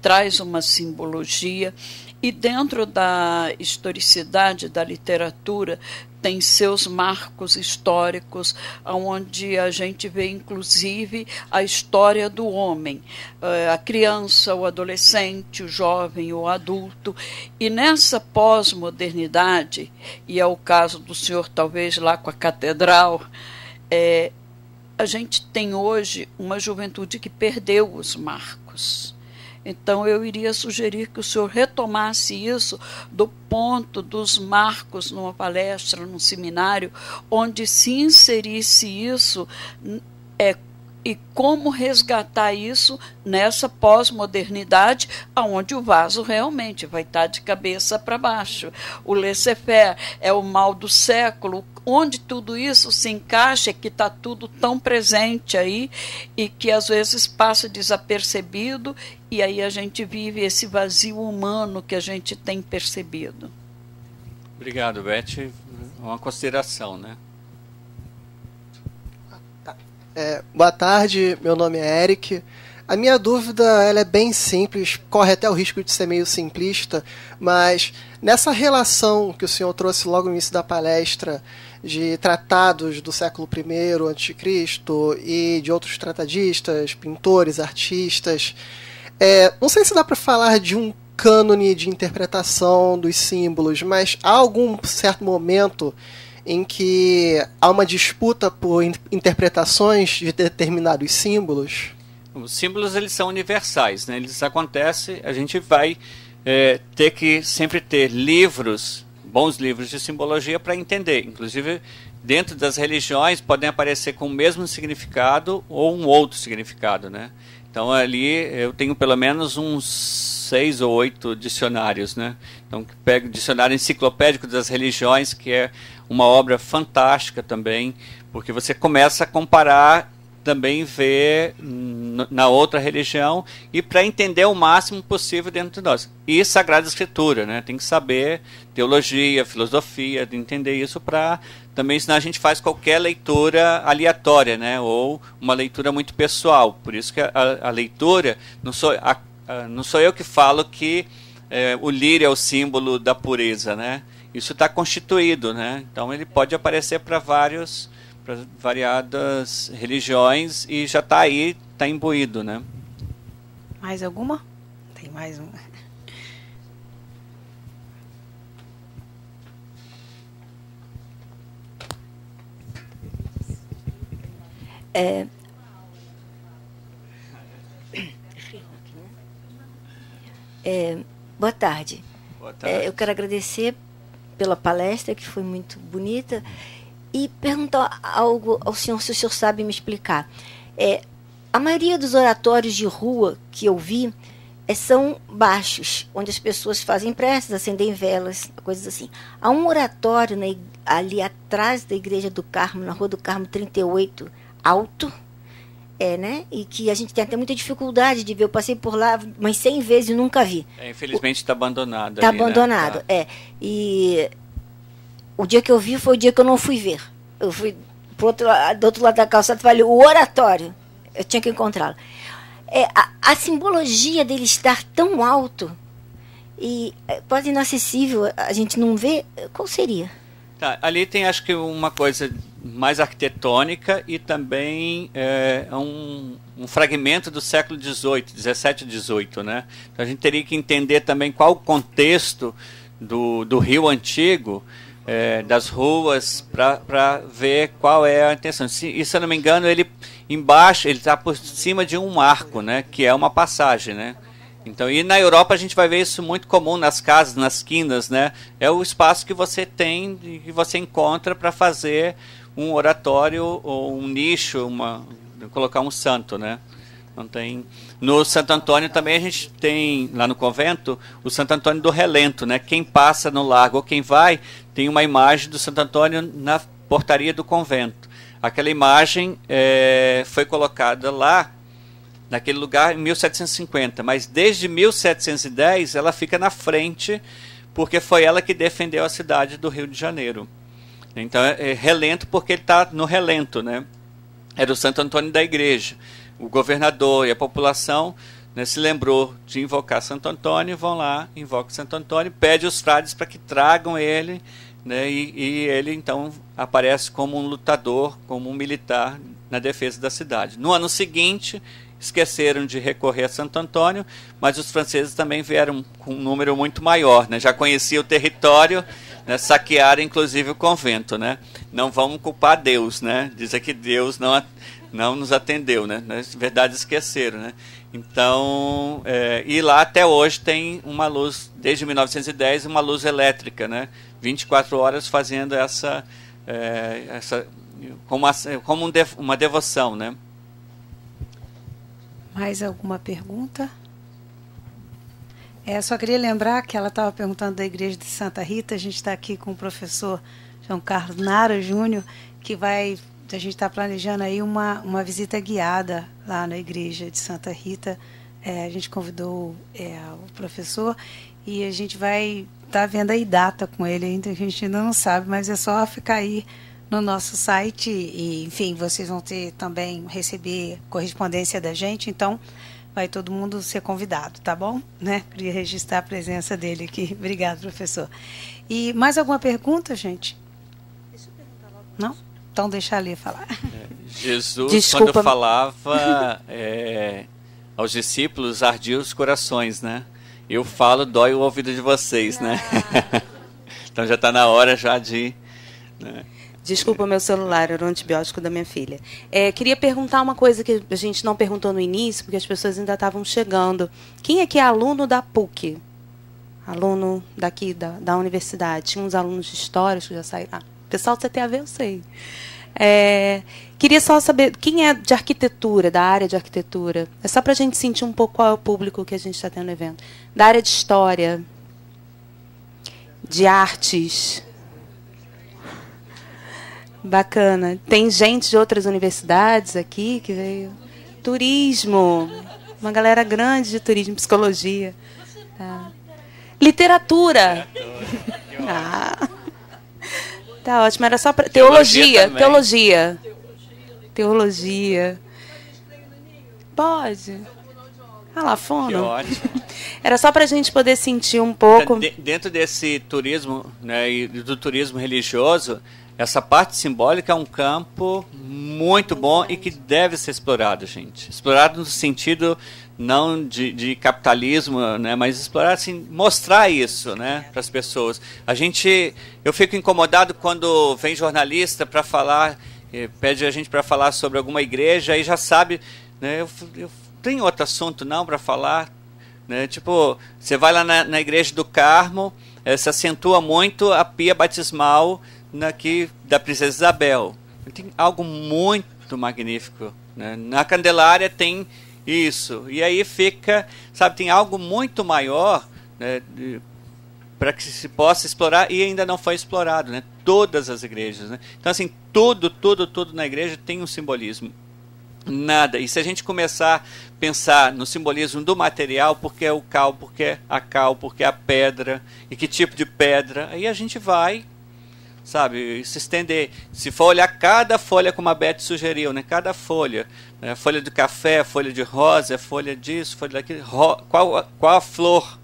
traz uma simbologia. E dentro da historicidade da literatura tem seus marcos históricos, onde a gente vê inclusive a história do homem, a criança, o adolescente, o jovem, o adulto. E nessa pós-modernidade, e é o caso do senhor talvez lá com a catedral, a gente tem hoje uma juventude que perdeu os marcos. Então, eu iria sugerir que o senhor retomasse isso do ponto dos marcos numa palestra, num seminário, onde se inserisse isso e como resgatar isso nessa pós-modernidade, onde o vaso realmente vai estar de cabeça para baixo. O laissez-faire é o mal do século, onde tudo isso se encaixa, que está tudo tão presente aí e que às vezes passa desapercebido, e aí a gente vive esse vazio humano que a gente tem percebido. Obrigado, Beth. Uma consideração, né? Boa tarde, meu nome é Eric. A minha dúvida ela é bem simples, corre até o risco de ser meio simplista, mas nessa relação que o senhor trouxe logo no início da palestra de tratados do século I a.C. e de outros tratadistas, pintores, artistas, não sei se dá para falar de um cânone de interpretação dos símbolos, mas há algum certo momento em que há uma disputa por interpretações de determinados símbolos? Os símbolos eles são universais, né? Eles acontecem, a gente vai ter que sempre ter bons livros de simbologia para entender. Inclusive, dentro das religiões podem aparecer com o mesmo significado ou um outro significado, né? Então ali eu tenho pelo menos uns 6 ou 8 dicionários, né? Então pego o dicionário enciclopédico das religiões, que é uma obra fantástica também, porque você começa a comparar, também ver na outra religião, e para entender o máximo possível dentro de nós. E Sagrada Escritura, né? Tem que saber teologia, filosofia, de entender isso para também, senão a gente faz qualquer leitura aleatória, né? Ou uma leitura muito pessoal. Por isso que a leitura, não sou eu que falo que o lírio é o símbolo da pureza, né? Isso está constituído, né? Então ele pode aparecer para variadas religiões e já está aí, está imbuído, né? Mais alguma? Tem mais uma. Boa tarde. Boa tarde. Eu quero agradecer pela palestra, que foi muito bonita, e perguntar algo ao senhor, se o senhor sabe me explicar. A maioria dos oratórios de rua que eu vi são baixos, onde as pessoas fazem preces, acendem velas, coisas assim. Há um oratório ali atrás da Igreja do Carmo, na Rua do Carmo 38, alto, né? E que a gente tem até muita dificuldade de ver. Eu passei por lá umas 100 vezes e nunca vi. Infelizmente está abandonado. Está abandonado, né? E o dia que eu vi foi o dia que eu não fui ver. Eu fui do outro lado da calçada e falei, o oratório, eu tinha que encontrá-lo. A simbologia dele estar tão alto e quase inacessível, a gente não vê, qual seria? Tá, ali tem, acho que, uma coisa mais arquitetônica e também um fragmento do século XVIII, XVII e XVIII, né? Então a gente teria que entender também qual o contexto do Rio Antigo das ruas para ver qual é a intenção. E se eu não me engano, ele embaixo, ele está por cima de um arco, né, que é uma passagem, né? Então, e na Europa a gente vai ver isso muito comum nas casas, nas quinas, né? É o espaço que você tem, que você encontra para fazer um oratório ou um nicho, colocar um santo, né? Não tem. No Santo Antônio também a gente tem, lá no convento, o Santo Antônio do Relento, né? Quem passa no largo ou quem vai, tem uma imagem do Santo Antônio na portaria do convento. Aquela imagem foi colocada lá, naquele lugar, em 1750, mas desde 1710 ela fica na frente, porque foi ela que defendeu a cidade do Rio de Janeiro. Então é relento porque ele está no relento, né? Era o Santo Antônio da igreja. O governador e a população, né, se lembrou de invocar Santo Antônio, vão lá, invocam Santo Antônio, pede os frades para que tragam ele, né, e ele então aparece como um lutador, como um militar na defesa da cidade. No ano seguinte, esqueceram de recorrer a Santo Antônio, mas os franceses também vieram com um número muito maior, né, já conheciam o território, né, saquearam inclusive o convento, né? Não vamos culpar Deus, né? Dizer que Deus não nos atendeu, né? Na verdade esqueceram, né? Então, e lá até hoje tem uma luz, desde 1910, uma luz elétrica, né? 24 horas fazendo como uma devoção, né? Mais alguma pergunta? Só queria lembrar que ela estava perguntando da igreja de Santa Rita. A gente está aqui com o professor João Carlos Nara Júnior, que a gente está planejando aí uma visita guiada lá na igreja de Santa Rita. A gente convidou o professor e a gente vai estar vendo aí data com ele ainda, que a gente ainda não sabe, mas é só ficar aí no nosso site e, enfim, vocês vão receber correspondência da gente, então vai todo mundo ser convidado, tá bom? Né? Queria registrar a presença dele aqui. Obrigado, professor. E mais alguma pergunta, gente? Deixa eu perguntar logo. Não? Então deixa ali falar. Jesus, Desculpa. quando falava aos discípulos, ardia os corações, né? Eu falo, dói o ouvido de vocês, né? Então já está na hora já de... Né? Desculpa, meu celular, era o antibiótico da minha filha. Queria perguntar uma coisa que a gente não perguntou no início, porque as pessoas ainda estavam chegando. Quem é que é aluno da PUC? Aluno daqui, da universidade. Tinha uns alunos de história que já saíram. Pessoal do CTAV, eu sei. Queria só saber, quem é de arquitetura, da área de arquitetura? É só para a gente sentir um pouco qual é o público que a gente está tendo no evento. Da área de história, de artes... Bacana. Tem gente de outras universidades aqui que veio. Turismo. Uma galera grande de turismo, psicologia. Tá. Literatura. Tá ótimo. Era só para teologia. Teologia. Pode. Lá, fono. Que ótimo. Era só para a gente poder sentir um pouco. Dentro desse turismo, né, e do turismo religioso, essa parte simbólica é um campo muito bom e que deve ser explorado, gente. Explorado no sentido não de capitalismo, né, mas explorar, assim, mostrar isso, né, para as pessoas. Eu fico incomodado quando vem jornalista para falar, pede a gente para falar sobre alguma igreja e já sabe, né, eu tenho outro assunto não para falar, né, tipo, você vai lá na igreja do Carmo, se acentua muito a pia batismal aqui da Princesa Isabel. Tem algo muito magnífico, né? Na Candelária tem isso. E aí fica, sabe, tem algo muito maior, né, para que se possa explorar e ainda não foi explorado, né? Todas as igrejas, né? Então, assim, tudo na igreja tem um simbolismo. Nada. E se a gente começar a pensar no simbolismo do material, porque é o cal, porque é a cal, porque é a pedra, e que tipo de pedra, aí a gente vai, sabe, se estender. Se for olhar cada folha, como a Beth sugeriu, né? Cada folha, né? Folha de café, folha de rosa, folha disso, folha daquilo, qual a flor?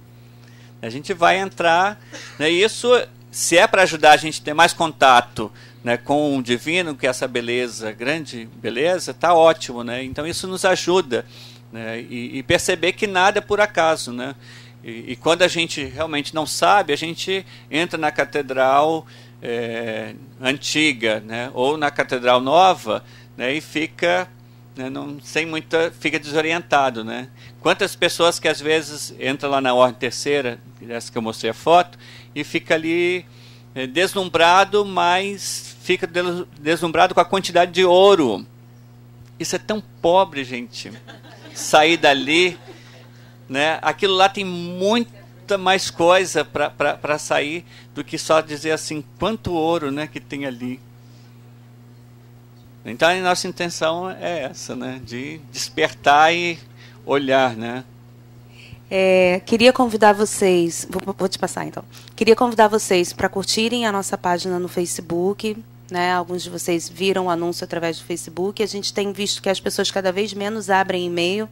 A gente vai entrar, né? Isso, se é para ajudar a gente a ter mais contato, né, com o divino, que é essa beleza, grande beleza, tá ótimo, né? Então isso nos ajuda, né? E perceber que nada é por acaso, né? E quando a gente realmente não sabe, a gente entra na catedral, antiga, né, ou na Catedral Nova, né, e fica, né, fica desorientado, né? Quantas pessoas que às vezes entram lá na Ordem Terceira, essa que eu mostrei a foto, e fica ali deslumbrado, mas fica deslumbrado com a quantidade de ouro. Isso é tão pobre, gente. Sair dali, né? Aquilo lá tem muita mais coisa para sair do que só dizer assim, quanto ouro, né, que tem ali. Então a nossa intenção é essa, né, de despertar e olhar, né. Queria convidar vocês, vou te passar então. Queria convidar vocês para curtirem a nossa página no Facebook, né? Alguns de vocês viram o anúncio através do Facebook. A gente tem visto que as pessoas cada vez menos abrem e-mail.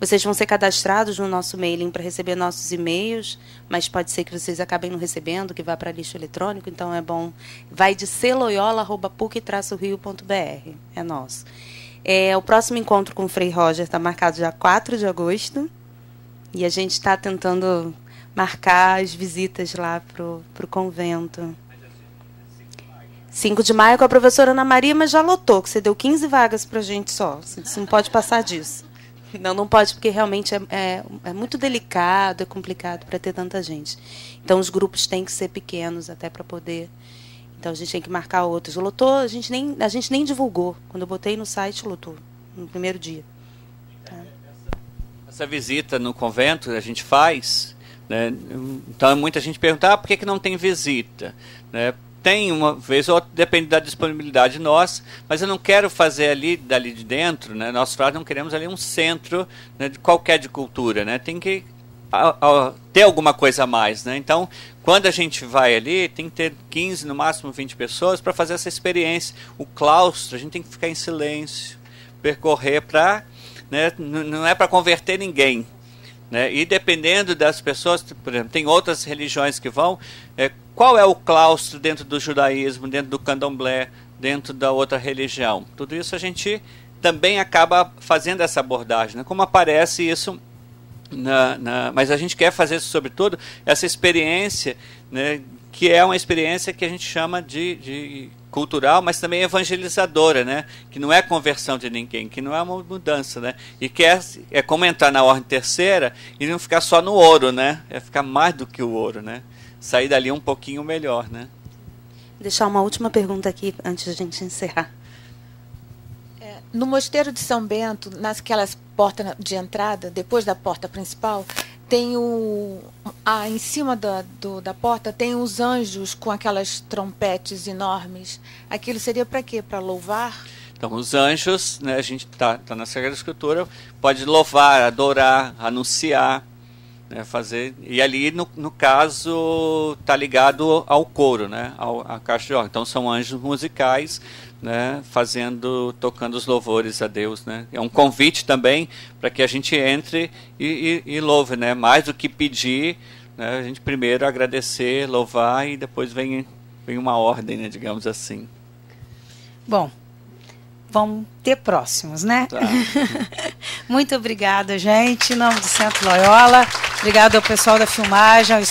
Vocês vão ser cadastrados no nosso mailing para receber nossos e-mails, mas pode ser que vocês acabem não recebendo, que vá para lixo eletrônico, então é bom. Vai de celoiola@puc-rio.br. É nosso. O próximo encontro com o Frei Roger está marcado dia 4 de agosto. E a gente está tentando marcar as visitas lá para o convento. 5 de maio com a professora Ana Maria, mas já lotou, que você deu 15 vagas para a gente só. Você não pode passar disso. Não pode, porque realmente é muito delicado, é complicado para ter tanta gente. Então, os grupos têm que ser pequenos até para poder... Então, a gente tem que marcar outros. Lotou, a gente nem divulgou. Quando eu botei no site, lotou, no primeiro dia. Tá. Essa visita no convento a gente faz, né? Então, muita gente pergunta, por que não tem visita? Né? Tem uma vez ou outra, depende da disponibilidade nossa, mas eu não quero fazer dali de dentro, né? Nós não queremos ali um centro, né, de qualquer de cultura, né? Tem que ter alguma coisa a mais, né? Então, quando a gente vai ali, tem que ter 15, no máximo 20 pessoas para fazer essa experiência. O claustro, a gente tem que ficar em silêncio, percorrer para, né, não é para converter ninguém, né? E dependendo das pessoas, por exemplo, tem outras religiões que vão, qual é o claustro dentro do judaísmo, dentro do candomblé, dentro da outra religião? Tudo isso a gente também acaba fazendo essa abordagem, né? Como aparece isso, mas a gente quer fazer, sobretudo, essa experiência, né, que é uma experiência que a gente chama de cultural, mas também evangelizadora, né? Que não é conversão de ninguém, que não é uma mudança, né? E que é como entrar na Ordem Terceira e não ficar só no ouro, né? É ficar mais do que o ouro, né? Sair dali um pouquinho melhor, né? Deixar uma última pergunta aqui antes de a gente encerrar. No Mosteiro de São Bento, naquelas portas de entrada, depois da porta principal, tem em cima da porta tem os anjos com aquelas trompetes enormes. Aquilo seria para quê? Para louvar? Então, os anjos, né, a gente tá na Sagrada Escritura, pode louvar, adorar, anunciar, né, fazer. E ali, no caso, está ligado ao coro, né, à caixa de órgão. Então, são anjos musicais, né, tocando os louvores a Deus, né. É um convite também para que a gente entre e louve, né, mais do que pedir, né, a gente primeiro agradecer, louvar e depois vem uma ordem, né, digamos assim. Bom, vamos ter próximos, né? Tá. Muito obrigada, gente. Em nome do Centro Loyola. Obrigado ao pessoal da filmagem, ao